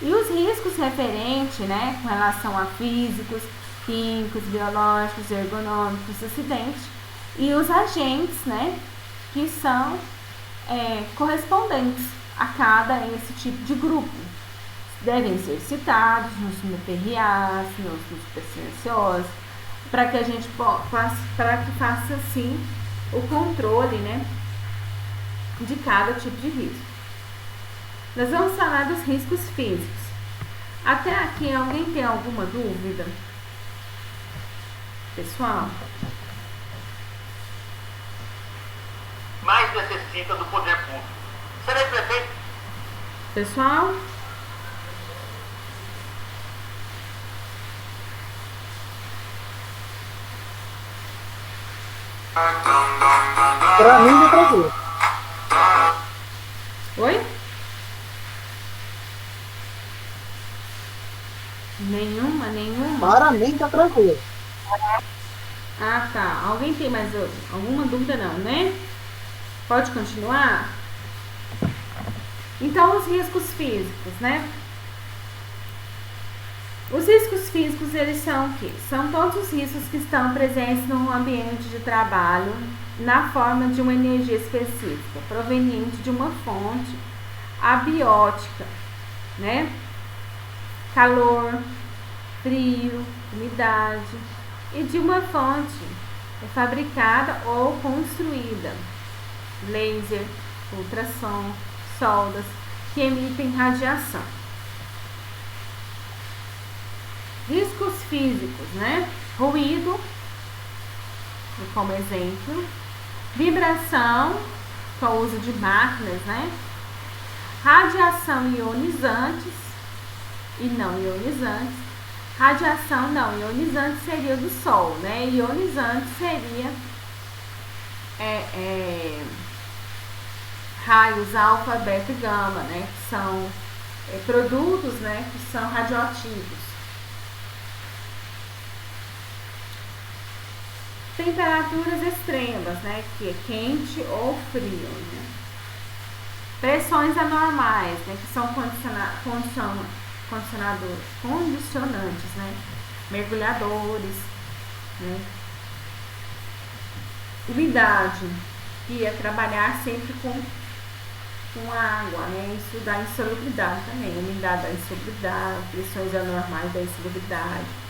E os riscos referentes, né, com relação a físicos, químicos, biológicos, ergonômicos, acidentes, e os agentes, né, que são correspondentes a cada esse tipo de grupo. Devem ser citados nos PRAs, nos PCNCOs, para que a gente faça assim o controle, né, de cada tipo de risco. Nós vamos falar dos riscos físicos. Até aqui, alguém tem alguma dúvida? Pessoal? Mais necessita do poder público. Serei prefeito. Pessoal? Pra mim tá tranquilo. Oi? Nenhuma? Para mim tá tranquilo. Ah, tá. Alguém tem mais alguma dúvida não, né? Pode continuar? Então, os riscos físicos, né? Os riscos físicos, eles são o quê? São todos os riscos que estão presentes no ambiente de trabalho na forma de uma energia específica, proveniente de uma fonte abiótica, né? Calor, frio, umidade, e de uma fonte fabricada ou construída, laser, ultrassom, soldas, que emitem radiação. Riscos físicos, né? Ruído, como exemplo, vibração, com o uso de máquinas, né? Radiação ionizantes e não ionizantes. Radiação não ionizante seria do Sol, né? Ionizante seria raios alfa, beta e gama, né? Que são produtos, né? Que são radioativos. Temperaturas extremas, né? Que é quente ou frio, né? Pressões anormais, né? Que são condicionantes, né? Mergulhadores, né? Umidade, que é trabalhar sempre com água, né? Isso dá insalubridade também. Umidade dá insalubridade, pressões anormais dá insalubridade.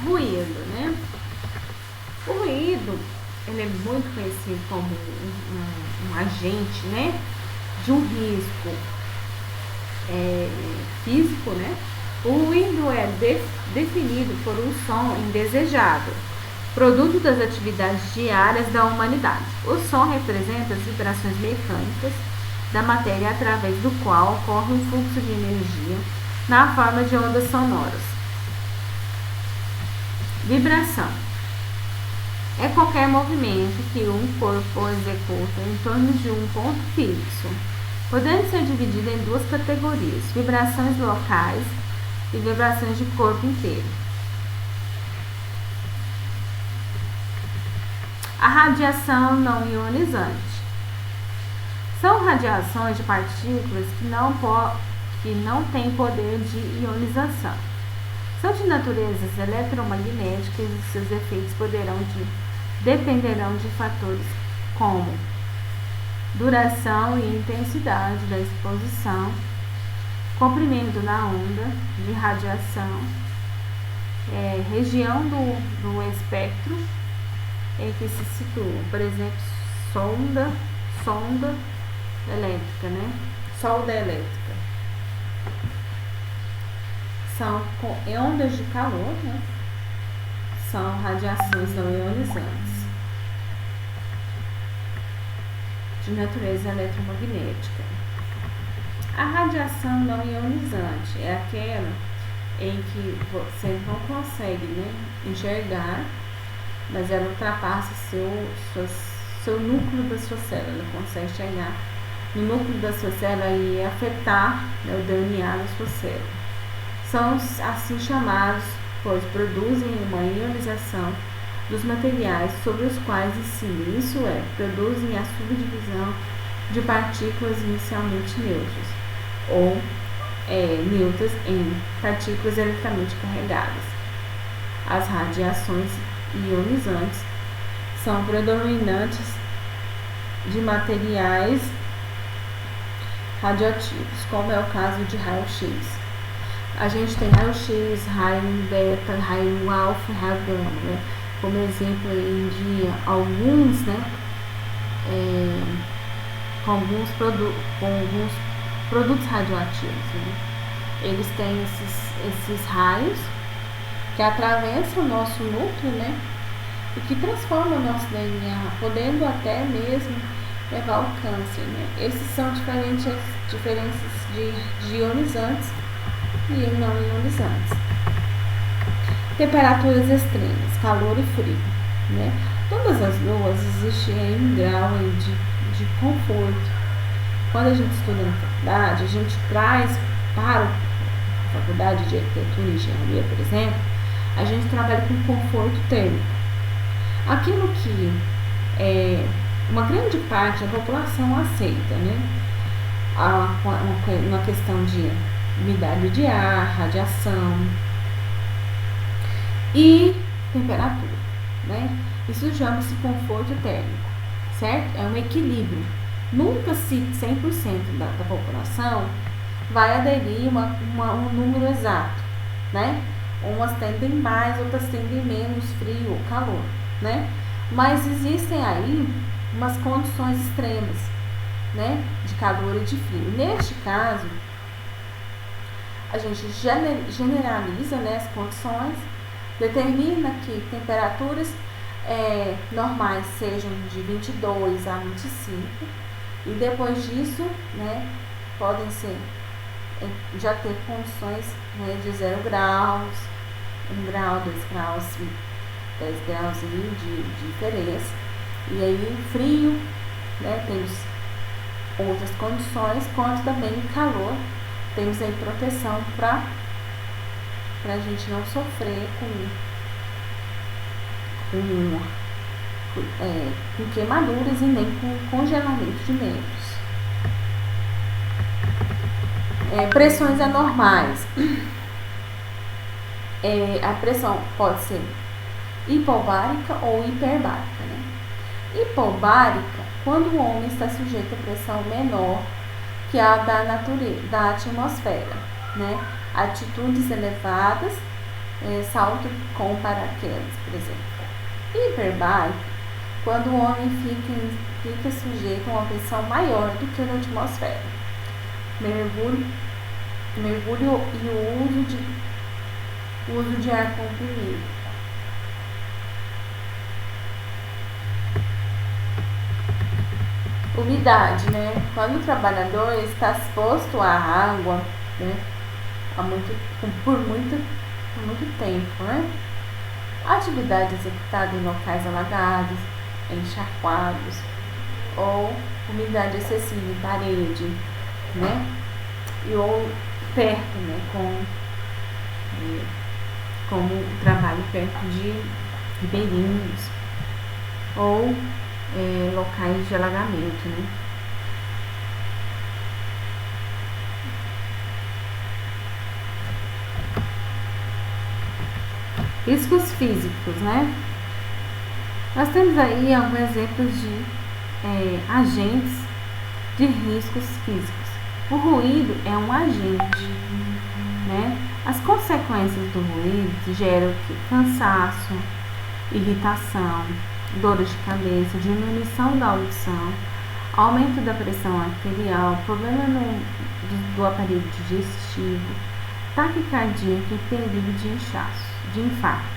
Ruído, né? O ruído, ele é muito conhecido como um agente, né, de um risco físico, né? O ruído é definido por um som indesejado, produto das atividades diárias da humanidade. O som representa as vibrações mecânicas da matéria através do qual ocorre um fluxo de energia na forma de ondas sonoras. Vibração é qualquer movimento que um corpo executa em torno de um ponto fixo, podendo ser dividido em duas categorias: vibrações locais e vibrações de corpo inteiro. A radiação não ionizante são radiações de partículas que não têm poder de ionização. São de naturezas eletromagnéticas e seus efeitos dependerão de fatores como duração e intensidade da exposição, comprimento na onda de radiação, região do espectro em que se situa, por exemplo, sonda elétrica, né? Solda elétrica. São ondas de calor, né? São radiações não ionizantes de natureza eletromagnética. A radiação não ionizante é aquela em que você não consegue, né, enxergar, mas ela ultrapassa seu núcleo da sua célula. Ela consegue chegar no núcleo da sua célula e afetar, né, o DNA da sua célula. São assim chamados, pois produzem uma ionização dos materiais sobre os quais incidem, isso é, produzem a subdivisão de partículas inicialmente neutras, ou neutras em partículas eletricamente carregadas. As radiações ionizantes são predominantes de materiais radioativos, como é o caso de raio-x. A gente tem raio-x, raio beta, raio alfa e raio gama, né? Como exemplo aí de alguns, né? Com alguns produtos radioativos, né? Eles têm esses raios que atravessam o nosso núcleo, né? E que transformam o nosso DNA, podendo até mesmo levar ao câncer, né? Esses são diferenças de ionizantes e não ionizantes. Temperaturas extremas, calor e frio, né? Todas as luas existem em um grau de conforto. Quando a gente estuda na faculdade, a gente traz para a faculdade de arquitetura e engenharia, por exemplo, a gente trabalha com conforto térmico. Aquilo que uma grande parte da população aceita, né? Uma questão de umidade de ar, radiação e temperatura, né? Isso chama-se conforto térmico, certo? É um equilíbrio. Nunca 100% da população vai aderir um número exato, né? Umas tendem mais, outras tendem menos frio ou calor, né? Mas existem aí umas condições extremas, né? De calor e de frio. Neste caso, a gente generaliza, né, as condições, determina que temperaturas normais sejam de 22 a 25 e depois disso, né, podem ser já ter condições, né, de 0 graus, 1 grau, 2 graus, 10 graus de diferença. E aí frio, né, temos outras condições, quanto também calor, temos aí proteção para a gente não sofrer com queimaduras e nem com congelamento de membros. Pressões anormais. A pressão pode ser hipobárica ou hiperbárica, né? Hipobárica, quando o homem está sujeito a pressão menor que a da atmosfera, né? Altitudes elevadas, salto com paraquedas, por exemplo. Hiperbárica, quando o homem fica sujeito a uma pressão maior do que a da atmosfera. Mergulho e o uso de ar comprimido. Umidade, né? Quando o trabalhador está exposto à água, né? Por muito tempo, né? A atividade executada em locais alagados, encharcados ou umidade excessiva em parede, né? E ou perto, né? Como o trabalho perto de ribeirinhos ou locais de alagamento, né? Riscos físicos, né? Nós temos aí alguns exemplos de agentes de riscos físicos. O ruído é um agente, né? As consequências do ruído geram cansaço, irritação, dores de cabeça, diminuição da audição, aumento da pressão arterial, problema do aparelho digestivo, taquicardia e perigo de infarto.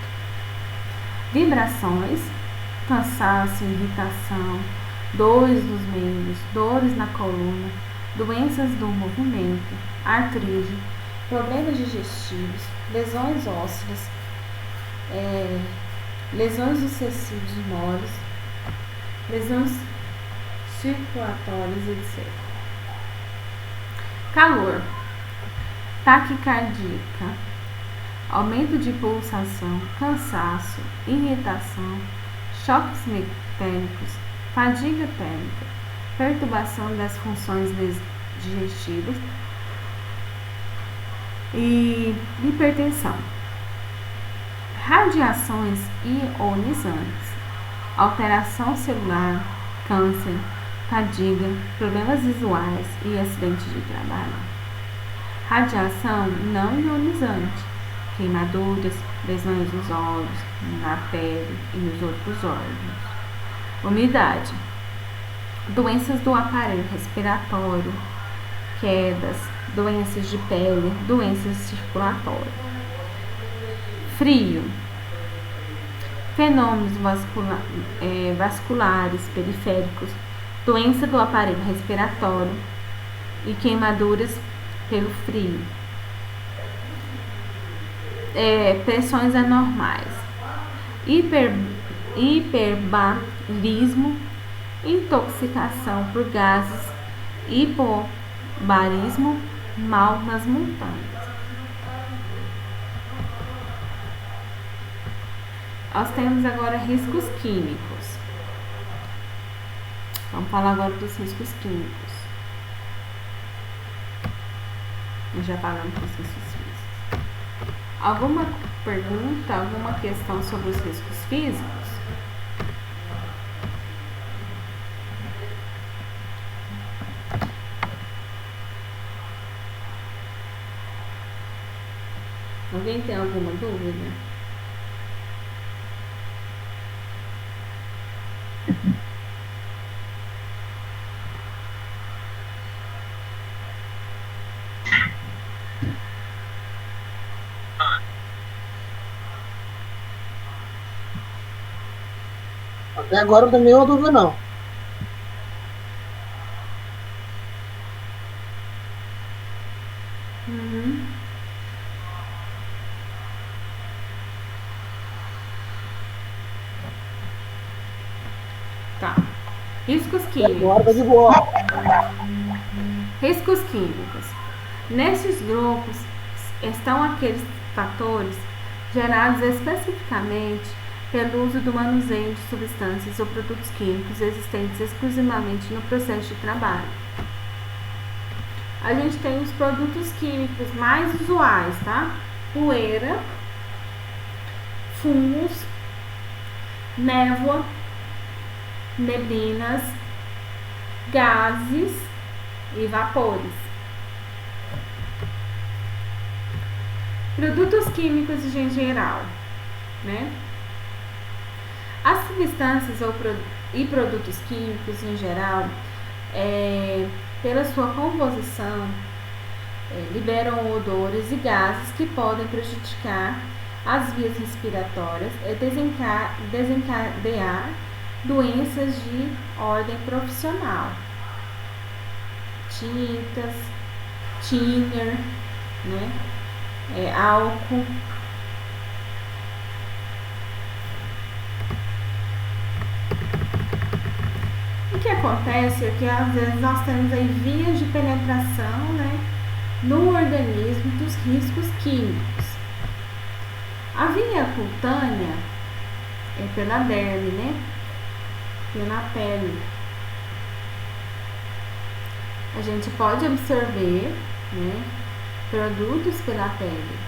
Vibrações, cansaço, irritação, dores nos membros, dores na coluna, doenças do movimento, artrite, problemas digestivos, lesões ósseas, lesões dos tecidos moles, lesões circulatórias, etc. Calor, taquicardíaca, aumento de pulsação, cansaço, irritação, choques térmicos, fadiga térmica, perturbação das funções digestivas e hipertensão. Radiações ionizantes, alteração celular, câncer, fadiga, problemas visuais e acidente de trabalho. Radiação não ionizante, queimaduras, lesões nos olhos, na pele e nos outros órgãos. Umidade, doenças do aparelho respiratório, quedas, doenças de pele, doenças circulatórias. Frio, fenômenos vasculares periféricos, doença do aparelho respiratório e queimaduras pelo frio. Pressões anormais, hiperbarismo, intoxicação por gases, hipobarismo, mal nas montanhas. Nós temos agora riscos químicos. Vamos falar agora dos riscos químicos. Nós já falamos dos riscos físicos. Alguma pergunta, alguma questão sobre os riscos físicos? Alguém tem alguma dúvida? Até agora não tem nenhuma dúvida, não. Tá. Riscos químicos. Agora tá de boa. Riscos químicos. Nesses grupos estão aqueles fatores gerados especificamente pelo uso do manuseio de substâncias ou produtos químicos existentes exclusivamente no processo de trabalho. A gente tem os produtos químicos mais usuais, tá? Poeira, fumos, névoa, neblinas, gases e vapores. Produtos químicos em geral, né? As substâncias e produtos químicos em geral, pela sua composição, liberam odores e gases que podem prejudicar as vias respiratórias e desencadear doenças de ordem profissional, tintas, thinner, né? Álcool. O que acontece é que às vezes nós temos aí vias de penetração, né, no organismo dos riscos químicos. A via cutânea é pela derme, né, pela pele. A gente pode absorver, né, produtos pela pele.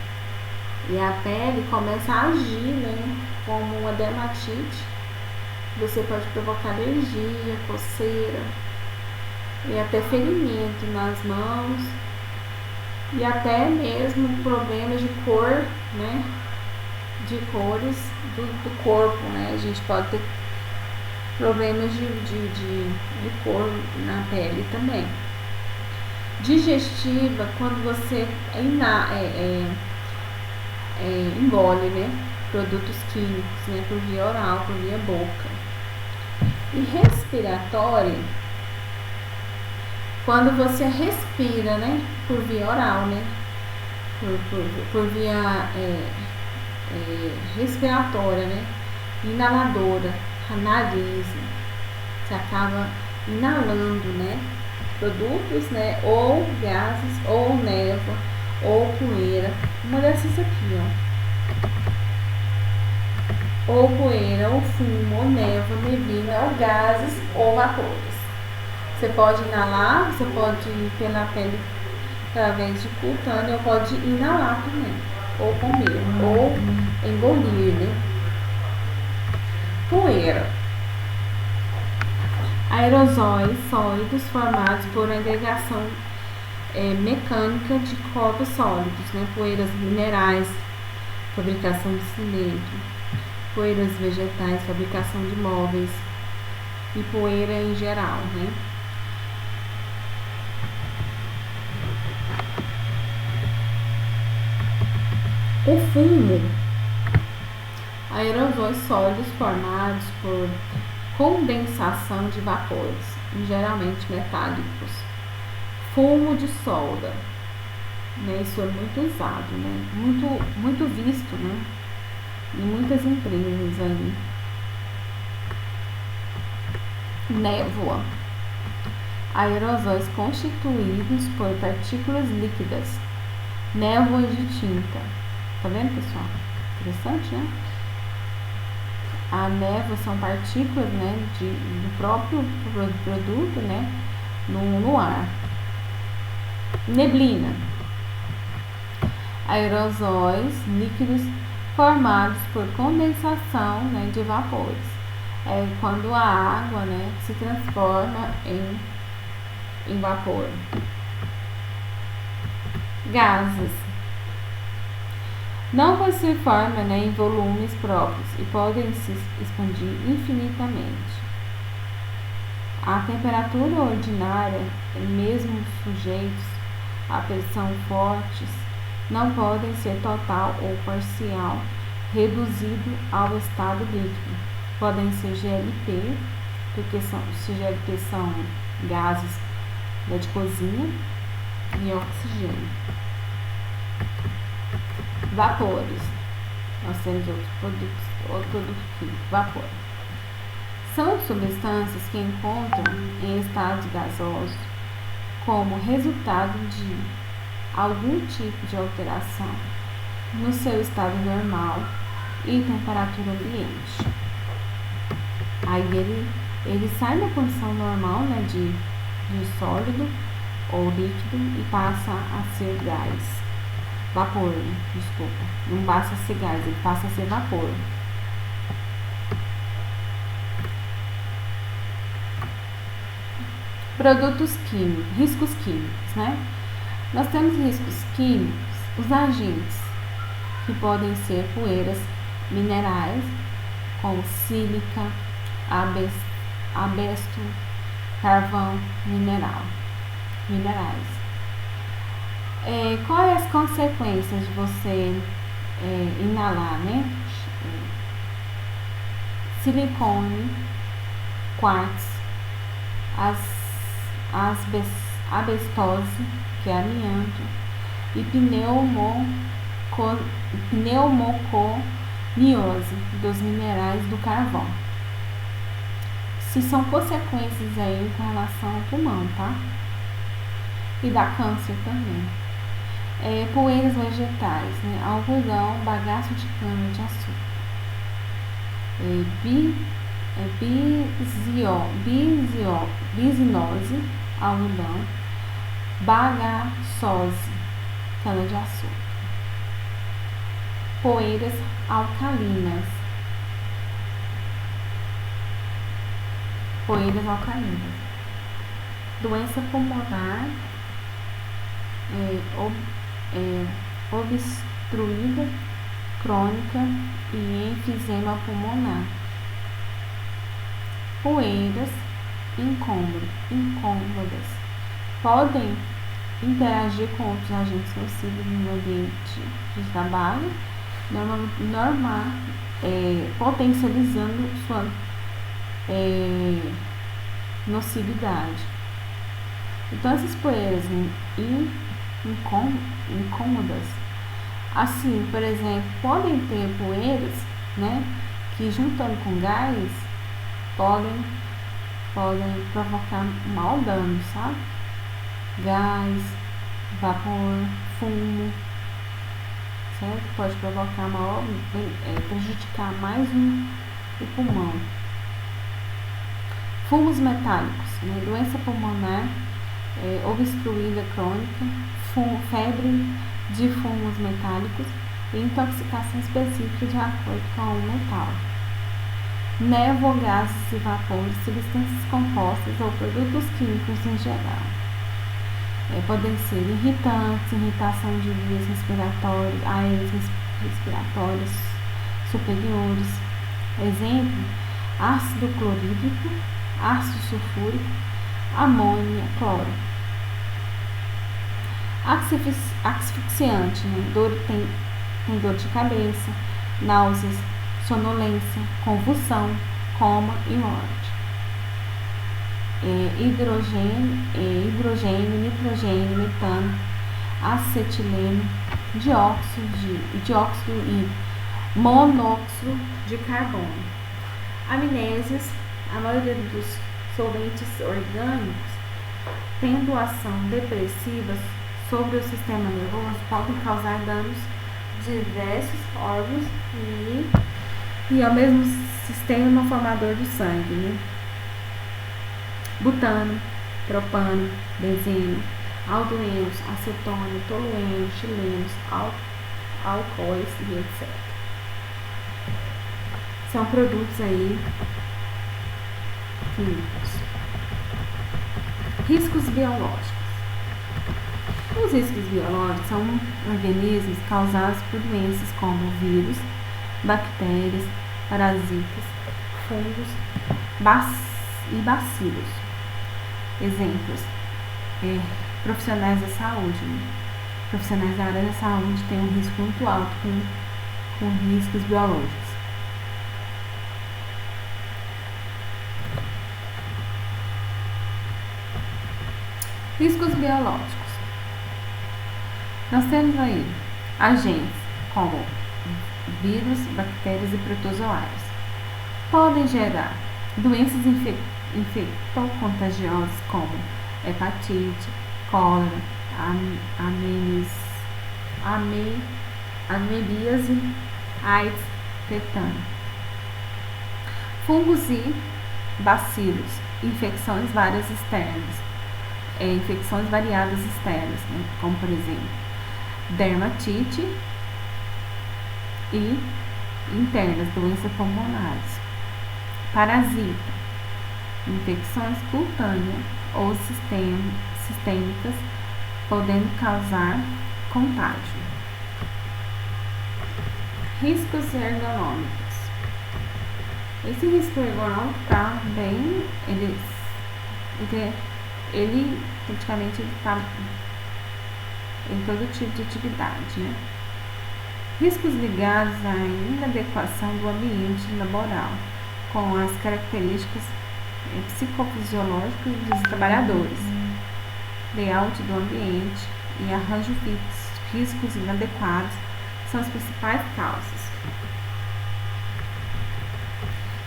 E a pele começa a agir, né, como uma dermatite. Você pode provocar alergia, coceira e até ferimento nas mãos e até mesmo problemas de cor, né, de cores do corpo, né? A gente pode ter problemas de cor na pele também. Digestiva, quando você engole, né, produtos químicos, né, por via oral, por via boca. E respiratória, quando você respira, né, por via oral, né, por via respiratória, né, inaladora, a nariz, você acaba inalando, né, produtos, né, ou gases, ou névoa, ou poeira, uma dessas aqui, ó. Ou poeira, ou fumo, ou névoa, neblina, ou gases, ou vapores. Você pode inalar, você pode ir pela pele através de cutânea, ou pode inalar também, ou comer, ou engolir, né? Poeira. Aerosóis sólidos formados por agregação mecânica de corpos sólidos, né? Poeiras minerais, fabricação de cimento, poeiras vegetais, fabricação de móveis e poeira em geral, né? O fumo, aerosóis sólidos formados por condensação de vapores, geralmente metálicos. Fumo de solda, né? Isso é muito usado, né? Muito visto, né, em muitas empresas aí. Névoa, aerosóis constituídos por partículas líquidas. Névoa de tinta. Tá vendo, pessoal? Interessante, né? A névoa são partículas, né, do próprio produto, né, no ar. Neblina, aerosóis líquidos formados por condensação, né, de vapores. É quando a água, né, se transforma em vapor. Gases. Não se formam, né, em volumes próprios e podem se expandir infinitamente. A temperatura ordinária, mesmo sujeitos a pressão fortes, não podem ser total ou parcial, reduzido ao estado líquido. Podem ser GLP, porque GLP são gases de cozinha, e oxigênio. Vapores. Nós temos outro produto químico, vapor. São substâncias que encontram em estados gasosos como resultado de algum tipo de alteração no seu estado normal e temperatura ambiente. Aí ele sai da condição normal, né, de sólido ou líquido e passa a ser gás. Vapor, desculpa. Não passa a ser gás, ele passa a ser vapor. Produtos químicos, riscos químicos, né? Nós temos riscos químicos, os agentes, que podem ser poeiras minerais, como sílica, abesto, carvão, minerais. Quais as consequências de você inalar, né? Silicone, quartzo, asbestose, que é amianto, e pneumoconiose dos minerais do carvão. Se são consequências aí com relação ao pulmão, tá? E dá câncer também. Poeiras vegetais, né? Algodão, bagaço de cana de açúcar. Bisinose, algodão, bagaçose, cana de açúcar. Poeiras alcalinas. Doença pulmonar obstruída crônica e enfisema pulmonar. Poeiras incômodas podem interagir com outros agentes nocivos no ambiente de trabalho, potencializando sua nocividade. Então, essas poeiras incômodas, assim, por exemplo, podem ter poeiras, né, que juntando com gás podem provocar mau dano, sabe? Gás, vapor, fumo, certo? Pode provocar prejudicar mais o pulmão. Fumos metálicos, né? Doença pulmonar obstruída crônica, febre de fumos metálicos e intoxicação específica de acordo com o metal. Névoa, gases e vapores, substâncias compostas ou produtos químicos em geral. Podem ser irritantes, irritação de vias respiratórias, áreas respiratórias superiores. Exemplo: ácido clorídrico, ácido sulfúrico, amônia, cloro. Asfixiante, né? Tem dor de cabeça, náuseas, sonolência, convulsão, coma e morte. Hidrogênio, nitrogênio, metano, acetileno, dióxido e monóxido de carbono. Amnésias, a maioria dos solventes orgânicos, tendo ação depressiva sobre o sistema nervoso, podem causar danos de diversos órgãos e ao mesmo sistema formador de sangue, né? Butano, propano, benzeno, aldoenos, acetona, tolueno, chilenos, álcoois e etc. São produtos aí químicos. Riscos biológicos. Os riscos biológicos são organismos causados por doenças como vírus, bactérias, parasitas, fungos e bacilos. Exemplos: profissionais da saúde. Profissionais da área da saúde têm um risco muito alto com riscos biológicos. Riscos biológicos. Nós temos aí agentes como vírus, bactérias e protozoários. Podem gerar doenças infectocontagiosas como hepatite, cólera, amebíase, AIDS, tetano. Fungos e bacilos, infecções variadas externas, né? Como por exemplo, dermatite e internas, doenças pulmonares. Parasita, infecções cutâneas ou sistêmicas, podendo causar contágio. Riscos ergonômicos. Esse risco ergonômico está bem, ele praticamente está em todo tipo de atividade, né? Riscos ligados à inadequação do ambiente laboral com as características psicofisiológicas dos trabalhadores. layout do ambiente e arranjos físicos inadequados são as principais causas.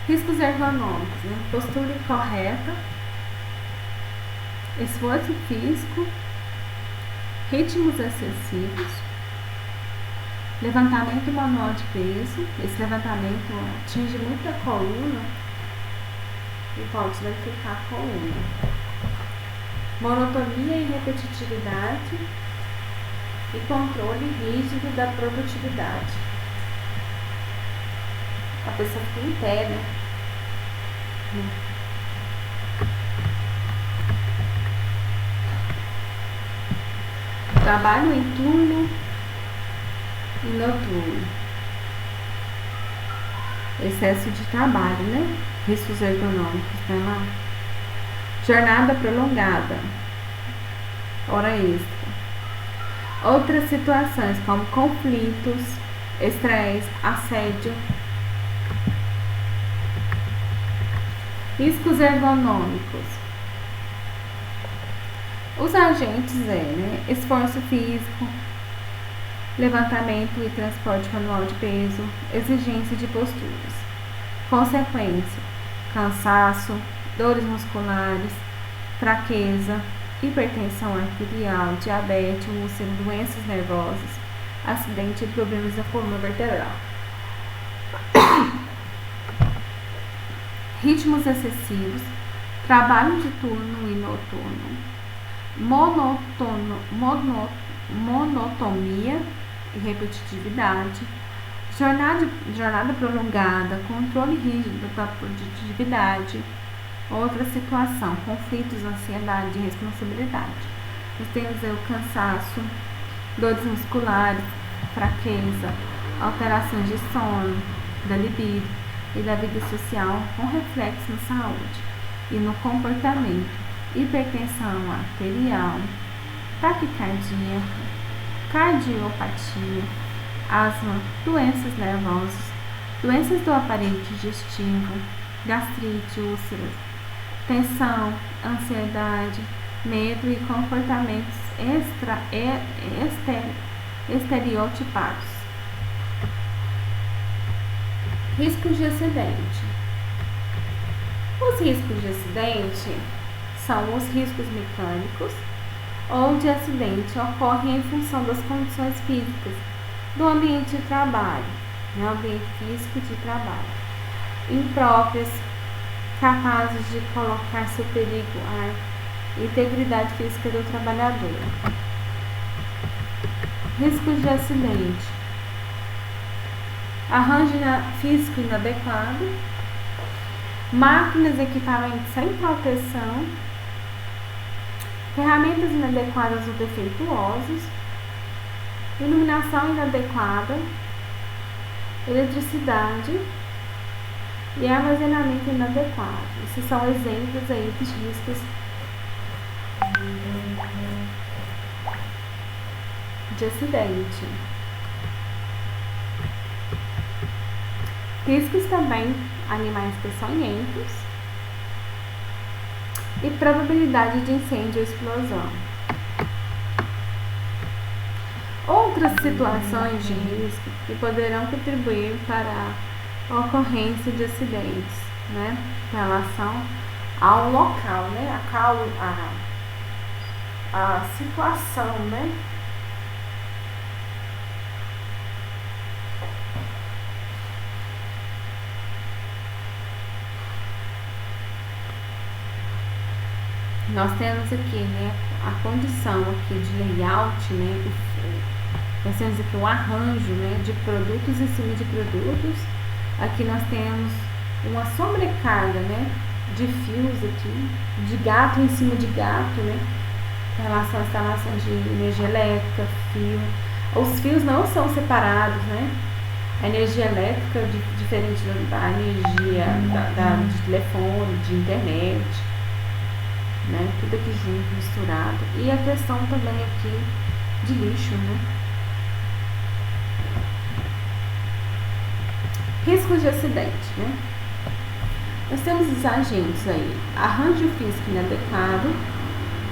Riscos ergonômicos, né? Postura incorreta, esforço físico, ritmos excessivos, levantamento manual de peso. Esse levantamento atinge muito a coluna e pode danificar a coluna. Monotonia e repetitividade e controle rígido da produtividade. A pessoa fica em pé, né? Trabalho em turno e noturno. Excesso de trabalho, né? Riscos ergonômicos, né? Jornada prolongada, hora extra. Outras situações como conflitos, estresse, assédio. Riscos ergonômicos. Os agentes esforço físico, levantamento e transporte manual de peso, exigência de posturas. Consequência: cansaço, dores musculares, fraqueza, hipertensão arterial, diabetes, úlcera, doenças nervosas, acidente e problemas da coluna vertebral. Ritmos excessivos, trabalho de turno e noturno, monotonia e repetitividade, jornada prolongada, controle rígido da produtividade. Outra situação, conflitos, ansiedade e responsabilidade. Nós temos o cansaço, dores musculares, fraqueza, alterações de sono, da libido e da vida social com reflexo na saúde e no comportamento, hipertensão arterial, taquicardia, cardiopatia, asma, doenças nervosas, doenças do aparelho digestivo, gastrite, úlceras, tensão, ansiedade, medo e comportamentos estereotipados. Riscos de acidente. Os riscos de acidente são os riscos mecânicos ou de acidente ocorrem em função das condições físicas do ambiente de trabalho, ambiente físico de trabalho, impróprias, capazes de colocar seu perigo à integridade física do trabalhador. Riscos de acidente: arranjo físico inadequado, máquinas e equipamentos sem proteção, ferramentas inadequadas ou defeituosas, iluminação inadequada, eletricidade e armazenamento inadequado. Esses são exemplos aí dos riscos de acidente. Riscos também, animais peçonhentos e probabilidade de incêndio ou explosão. Outras situações de risco que poderão contribuir para a ocorrência de acidentes, em relação ao local, a situação, Nós temos aqui, a condição aqui de layout, nós temos aqui o arranjo, de produtos em cima de produtos. Aqui nós temos uma sobrecarga, de fios aqui, de gato em cima de gato, em relação à instalação de energia elétrica, fio. Os fios não são separados, A energia elétrica é diferente da energia de telefone, de internet, tudo aqui junto, misturado. E a questão também aqui de lixo, Riscos de acidente, Nós temos os agentes aí: arranjo físico inadequado,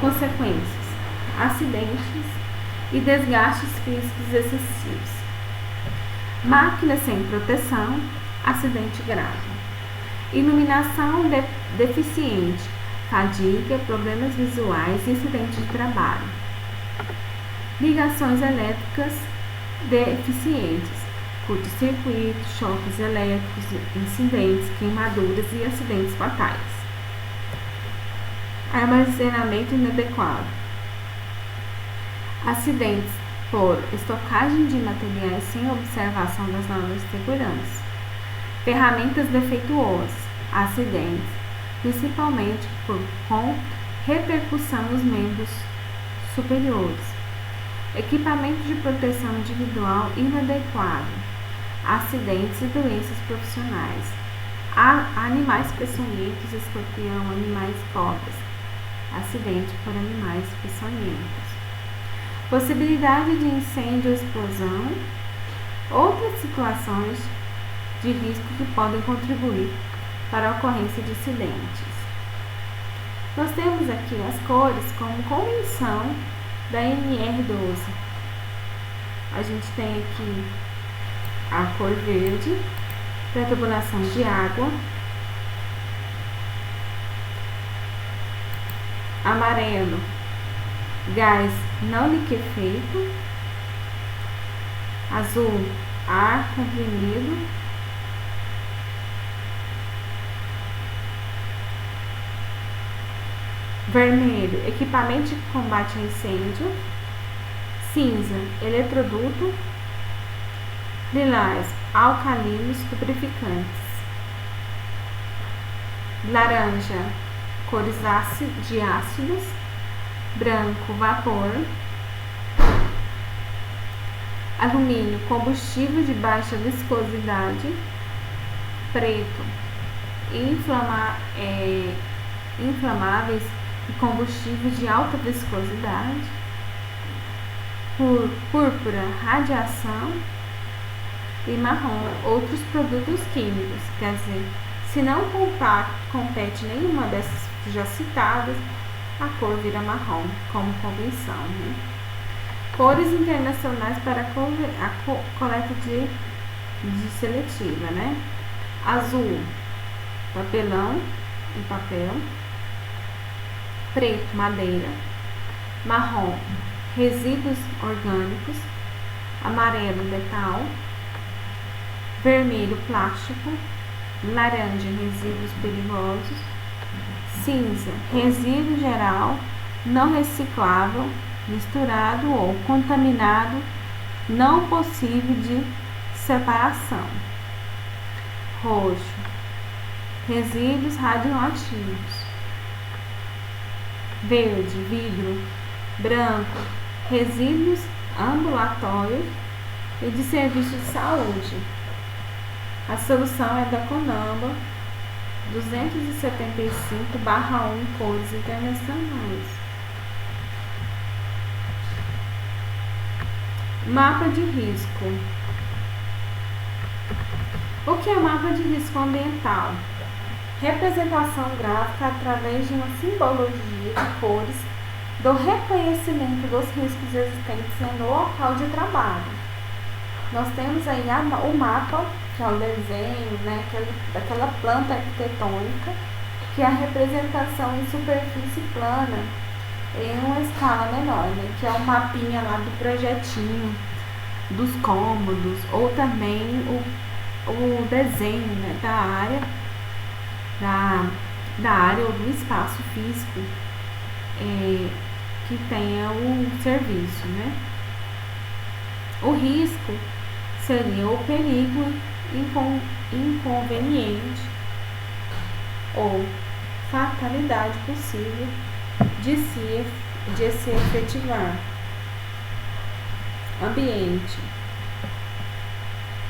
consequências: acidentes e desgastes físicos excessivos. Máquina sem proteção, acidente grave. Iluminação deficiente, fadiga, problemas visuais e acidente de trabalho. Ligações elétricas deficientes, curto-circuito, choques elétricos, incidentes, queimaduras e acidentes fatais. Armazenamento inadequado. Acidentes por estocagem de materiais sem observação das normas de segurança. Ferramentas defeituosas. Acidentes, principalmente com repercussão nos membros superiores. Equipamento de proteção individual inadequado. Acidentes e doenças profissionais. Animais peçonhentos, escorpião, animais cobras. Acidente por animais peçonhentos. Possibilidade de incêndio ou explosão. Outras situações de risco que podem contribuir para a ocorrência de acidentes. Nós temos aqui as cores como convenção da NR12. A gente tem aqui a cor verde para tubulação de água, amarelo, gás não liquefeito, azul, ar comprimido, vermelho, equipamento de combate a incêndio, cinza, eletroduto, lilás, alcalinos lubrificantes, laranja, cores de ácidos, branco, vapor, alumínio, combustível de baixa viscosidade, preto, inflamáveis e combustíveis de alta viscosidade, púrpura, radiação e marrom, outros produtos químicos. Quer dizer, se não compete nenhuma dessas já citadas, a cor vira marrom, como convenção, né? Cores internacionais para a coleta de seletiva, né? Azul, papelão e papel. Preto, madeira. Marrom, resíduos orgânicos. Amarelo, metal. Vermelho, plástico. Laranja, resíduos perigosos. Cinza, resíduo geral não reciclável, misturado ou contaminado, não possível de separação. Roxo, resíduos radioativos. Verde, vidro. Branco, resíduos ambulatórios e de serviços de saúde. A solução é da CONAMA 275/1, cores internacionais. Mapa de risco. O que é mapa de risco ambiental? Representação gráfica através de uma simbologia de cores do reconhecimento dos riscos existentes no local de trabalho. Nós temos aí o mapa, que é o desenho, né, daquela planta arquitetônica, que é a representação em superfície plana em uma escala menor, né, que é o mapinha lá do projetinho, dos cômodos, ou também o desenho, né, da área ou do espaço físico que tenha o serviço, né? O risco seria o perigo inconveniente ou fatalidade possível de se efetivar. Ambiente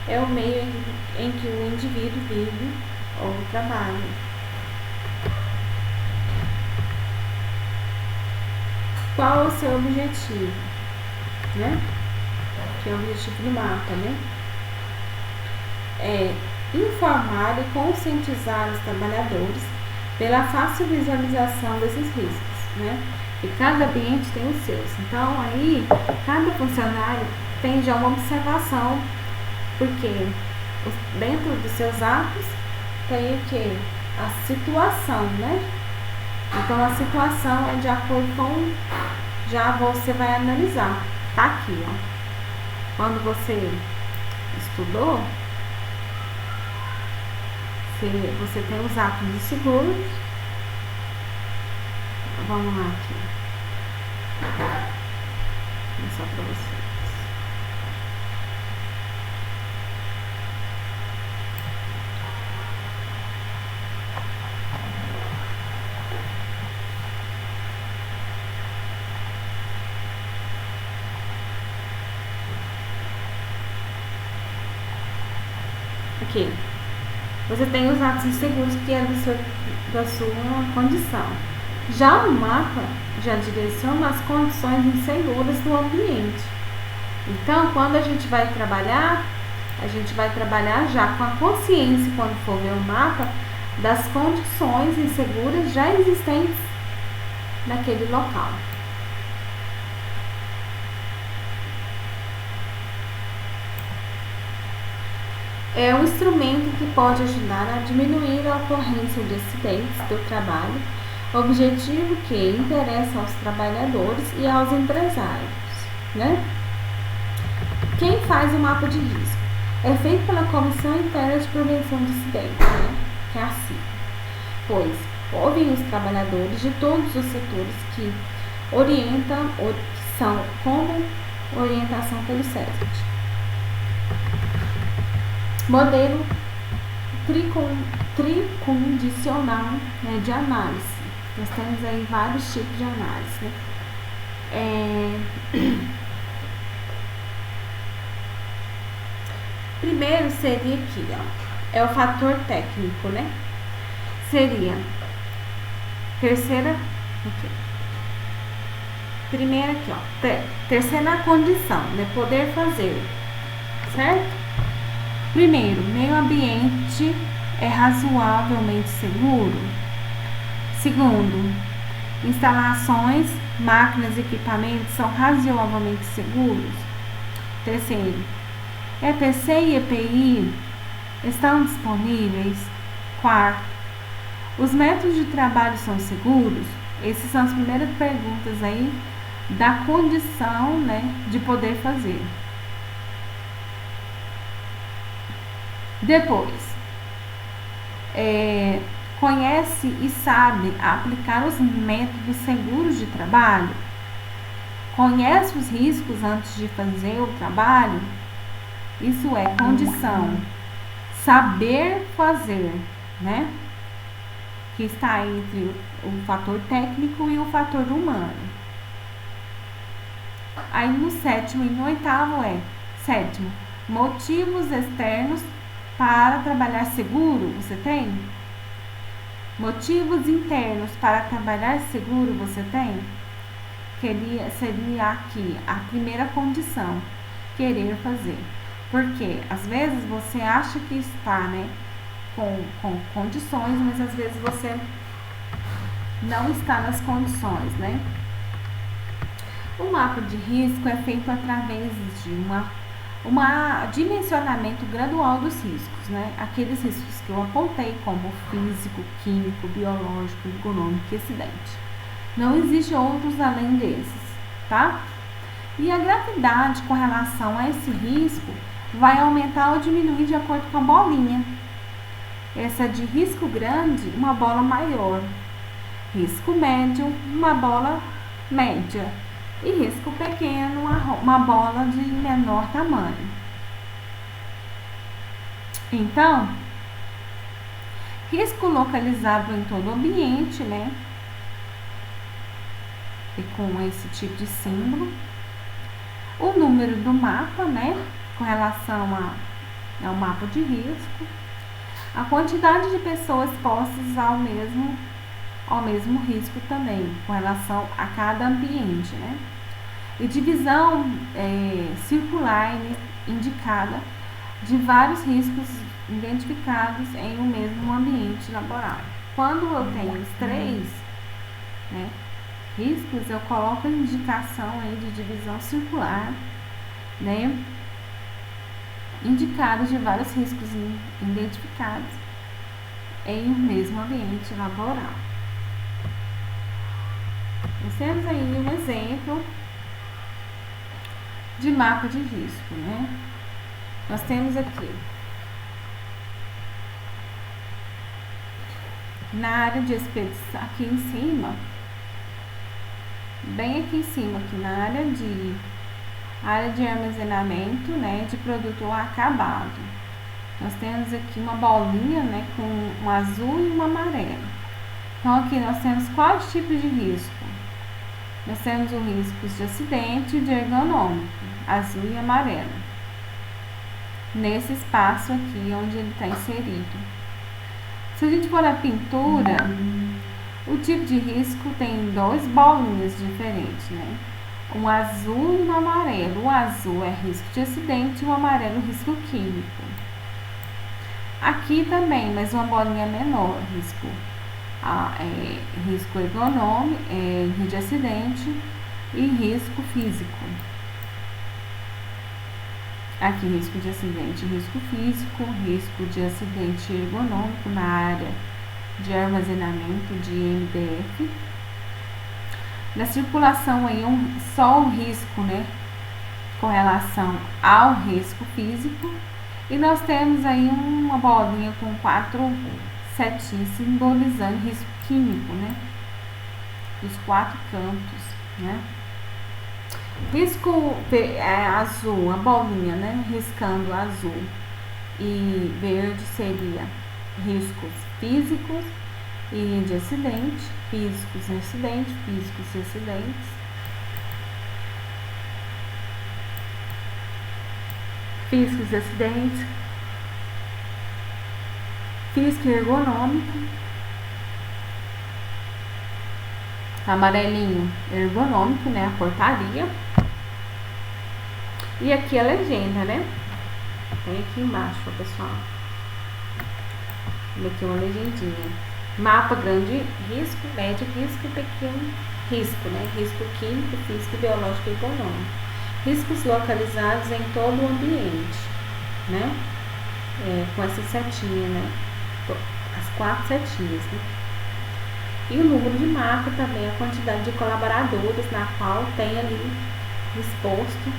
é o meio em que o indivíduo vive ou trabalha. Qual é o seu objetivo, né? Que é o objetivo do mapa, né? É informar e conscientizar os trabalhadores pela fácil visualização desses riscos, né? E cada ambiente tem os seus. Então, aí, cada funcionário tem já uma observação, porque dentro dos seus atos tem o que? A situação, né? Então, a situação é de acordo com... Já você vai analisar. Tá aqui, ó. Quando você estudou, você tem os atos de seguros. Vamos lá aqui. Vou mostrar para vocês. Aqui. Você tem os atos inseguros que é da sua condição. Já o mapa já direciona as condições inseguras do ambiente. Então, quando a gente vai trabalhar já com a consciência, quando for ver o mapa, das condições inseguras já existentes naquele local. É um instrumento que pode ajudar a diminuir a ocorrência de acidentes do trabalho, objetivo que interessa aos trabalhadores e aos empresários, né? Quem faz o mapa de risco? É feito pela Comissão Interna de Prevenção de Acidentes, né? Que é a CIP. Pois ouvem os trabalhadores de todos os setores que orientam, que são como orientação pelo SESC. Modelo tricondicional, né, de análise. Nós temos aí vários tipos de análise, né? Primeiro seria aqui, ó, é o fator técnico, né? Seria terceira, aqui. Primeiro aqui, ó, terceira condição, né? Poder fazer, certo? Primeiro, meio ambiente é razoavelmente seguro. Segundo, instalações, máquinas e equipamentos são razoavelmente seguros. Terceiro, EPC e EPI estão disponíveis. Quarto, os métodos de trabalho são seguros? Essas são as primeiras perguntas aí da condição, né, de poder fazer. Depois, conhece e sabe aplicar os métodos seguros de trabalho? Conhece os riscos antes de fazer o trabalho? Isso é condição. Saber fazer, né? Que está entre o fator técnico e o fator humano. Aí no sétimo e no oitavo sétimo, motivos externos para trabalhar seguro, você tem? Motivos internos para trabalhar seguro, você tem? Seria aqui a primeira condição, querer fazer. Porque às vezes você acha que está, né, com condições, mas às vezes você não está nas condições, né? O mapa de risco é feito através de um dimensionamento gradual dos riscos, né? Aqueles riscos que eu apontei, como físico, químico, biológico, econômico e acidente. Não existem outros além desses, tá? E a gravidade com relação a esse risco vai aumentar ou diminuir de acordo com a bolinha. Essa de risco grande, uma bola maior. Risco médio, uma bola média. E risco pequeno, uma bola de menor tamanho. Então, risco localizado em todo o ambiente, né? E com esse tipo de símbolo. O número do mapa, né? Com relação ao mapa de risco. A quantidade de pessoas expostas ao mesmo risco também, com relação a cada ambiente, né? E divisão circular indicada de vários riscos identificados em um mesmo ambiente laboral. Quando eu tenho os três, né, riscos, eu coloco a indicação aí de divisão circular, né? Indicados de vários riscos identificados em um mesmo ambiente laboral. Nós temos aí um exemplo de mapa de risco, né? Nós temos aqui na área de expedição, aqui em cima, bem aqui em cima, aqui na área de armazenamento, né, de produto acabado. Nós temos aqui uma bolinha, né, com um azul e um amarelo. Então aqui nós temos quais tipos de risco? Nós temos o risco de acidente e de ergonômico, azul e amarelo. Nesse espaço aqui onde ele está inserido. Se a gente for na pintura, o tipo de risco tem dois bolinhas diferentes, né? Um azul e um amarelo. O azul é risco de acidente e o amarelo risco químico. Aqui também, mas uma bolinha menor, risco ergonômico, risco de acidente e risco físico. Aqui, risco de acidente, risco físico, risco de acidente ergonômico na área de armazenamento de MDF. Na circulação aí, só o risco, né, com relação ao risco físico. E nós temos aí uma bolinha com 4 setinhas simbolizando risco químico, né, dos 4 cantos, né. Risco azul, a bolinha, né, riscando azul, e verde seria riscos físicos e de acidente, físicos e acidentes, físicos e acidentes. Físicos e acidentes, físico e ergonômico, amarelinho ergonômico, né, a portaria. E aqui a legenda, né? Tem aqui embaixo, pessoal. Aqui uma legendinha. Mapa grande risco, médio risco, pequeno risco, né? Risco químico, físico, biológico e econômico. Riscos localizados em todo o ambiente, né? Com essa setinha, né? As 4 setinhas, né? E o número de mapa também, a quantidade de colaboradores na qual tem ali exposto,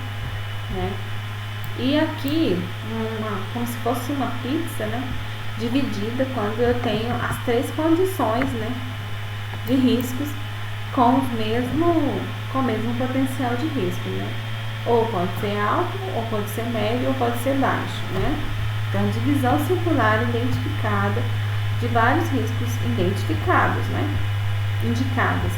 né? E aqui, como se fosse uma pizza, né? Dividida quando eu tenho as 3 condições, né? De riscos com o mesmo potencial de risco, né? Ou pode ser alto, ou pode ser médio, ou pode ser baixo, né? Então, divisão circular identificada de vários riscos identificados, né? Indicados.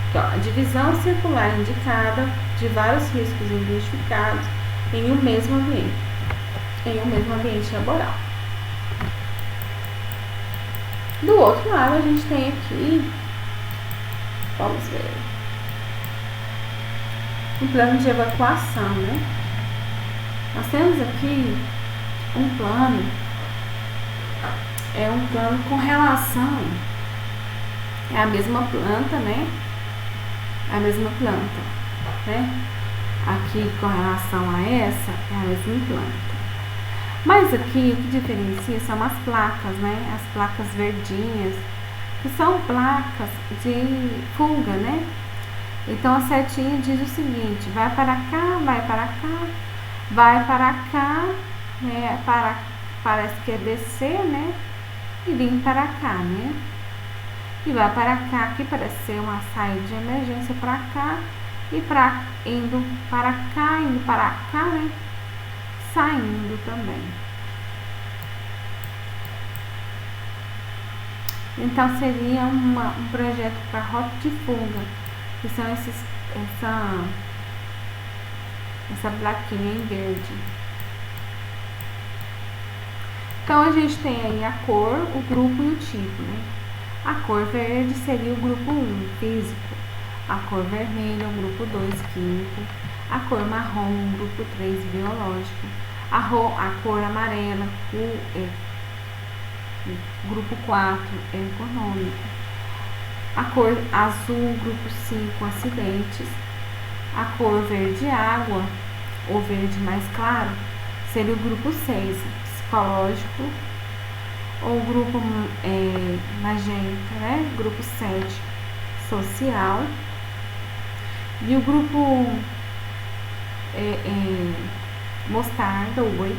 Então, a divisão circular indicada de vários riscos identificados em um mesmo ambiente laboral. Do outro lado, a gente tem aqui, vamos ver, um plano de evacuação, né? Nós temos aqui um plano, um plano com relação, é a mesma planta, né? A mesma planta, né? Aqui com relação a essa, é a mesma planta. Mas aqui o que diferencia são as placas, né? As placas verdinhas, que são placas de fuga, né? Então a setinha diz o seguinte: vai para cá, vai para cá, vai para cá, né? Parece que é descer, né? E vir para cá, né? E vai para cá, que parece ser uma saída de emergência para cá, e indo para cá, né? Saindo também. Então seria um projeto para rota de fuga, que são essa plaquinha em verde. Então a gente tem aí a cor, o grupo e o tipo, né? A cor verde seria o grupo 1, físico. A cor vermelha, o grupo 2, químico. A cor marrom, o grupo 3, biológico. A cor amarela, o grupo 4, econômico. A cor azul, grupo 5, acidentes. A cor verde água, ou verde mais claro, seria o grupo 6, psicológico. Ou o grupo magenta, né? Grupo 7, social. E o grupo mostarda, 8,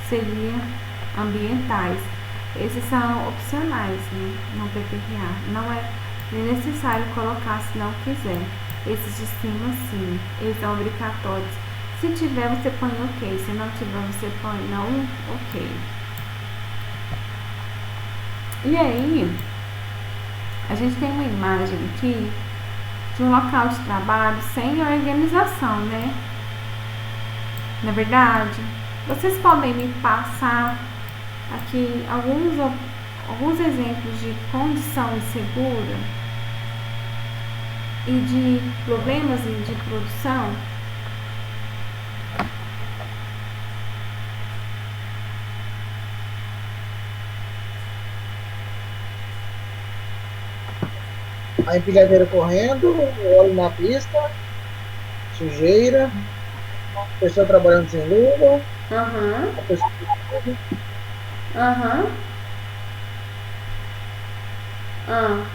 seria ambientais. Esses são opcionais, né? No PPRA. Não é necessário colocar se não quiser. Esses de cima, sim. Eles são obrigatórios. Se tiver, você põe ok. Se não tiver, você põe não ok. E aí, a gente tem uma imagem aqui de um local de trabalho sem organização, né? Na verdade, vocês podem me passar aqui alguns exemplos de condição insegura e de problemas de produção? A empilhadeira correndo, óleo na pista, sujeira, pessoa trabalhando sem luva, Aham, a pessoa aham, ah.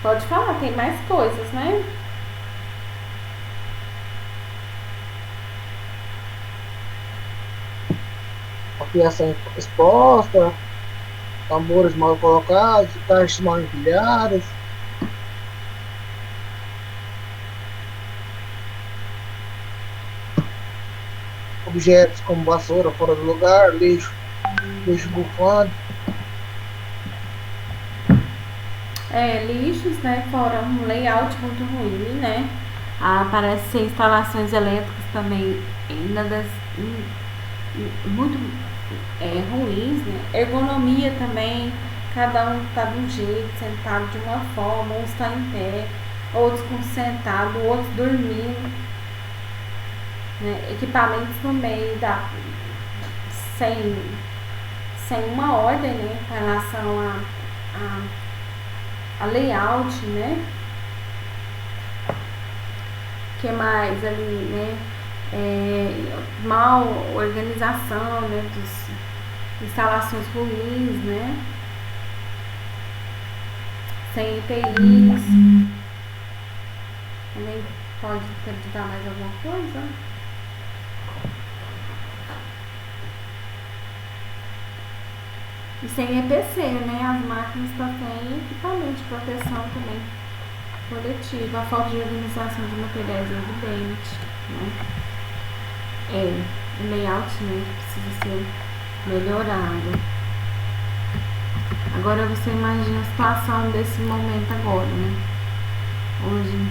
Pode falar, tem mais coisas, né? a fiação exposta, tambores mal colocados, caixas mal empilhadas, objetos como vassoura fora do lugar, lixo bufando. Lixos, né? Fora um layout muito ruim, né? Parece ser instalações elétricas também ainda muito ruins, né? Ergonomia também, cada um está de um jeito, sentado de uma forma, uns estão em pé, outros com sentado, outros dormindo, né? Equipamentos também sem, sem uma ordem, né? Com relação a layout, né? Que mais ali, né? Mal organização, né? Instalações ruins, né? Sem EPIs. Também pode acreditar mais alguma coisa? E sem EPC, né? As máquinas estão sem equipamento de proteção também coletiva. A falta de organização de materiais é evidente, né? O layout, né, precisa ser melhorado. Agora você imagina a situação desse momento agora, né? Hoje.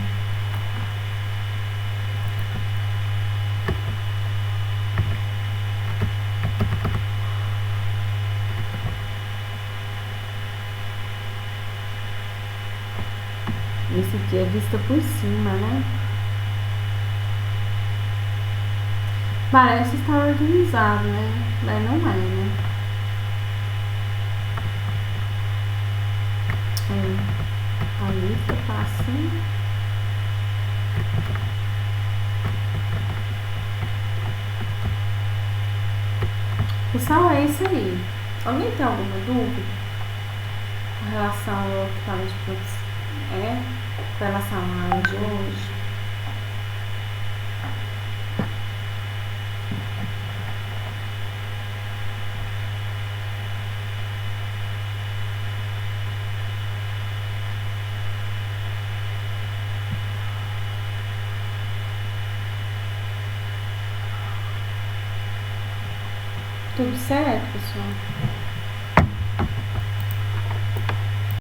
Esse aqui é vista por cima, né? Parece estar organizado, né? Mas não é, né? A lista tá assim. Pessoal, é isso aí. Alguém tem alguma dúvida com relação ao que estava de produção? Com relação à aula de hoje? Tudo certo, pessoal?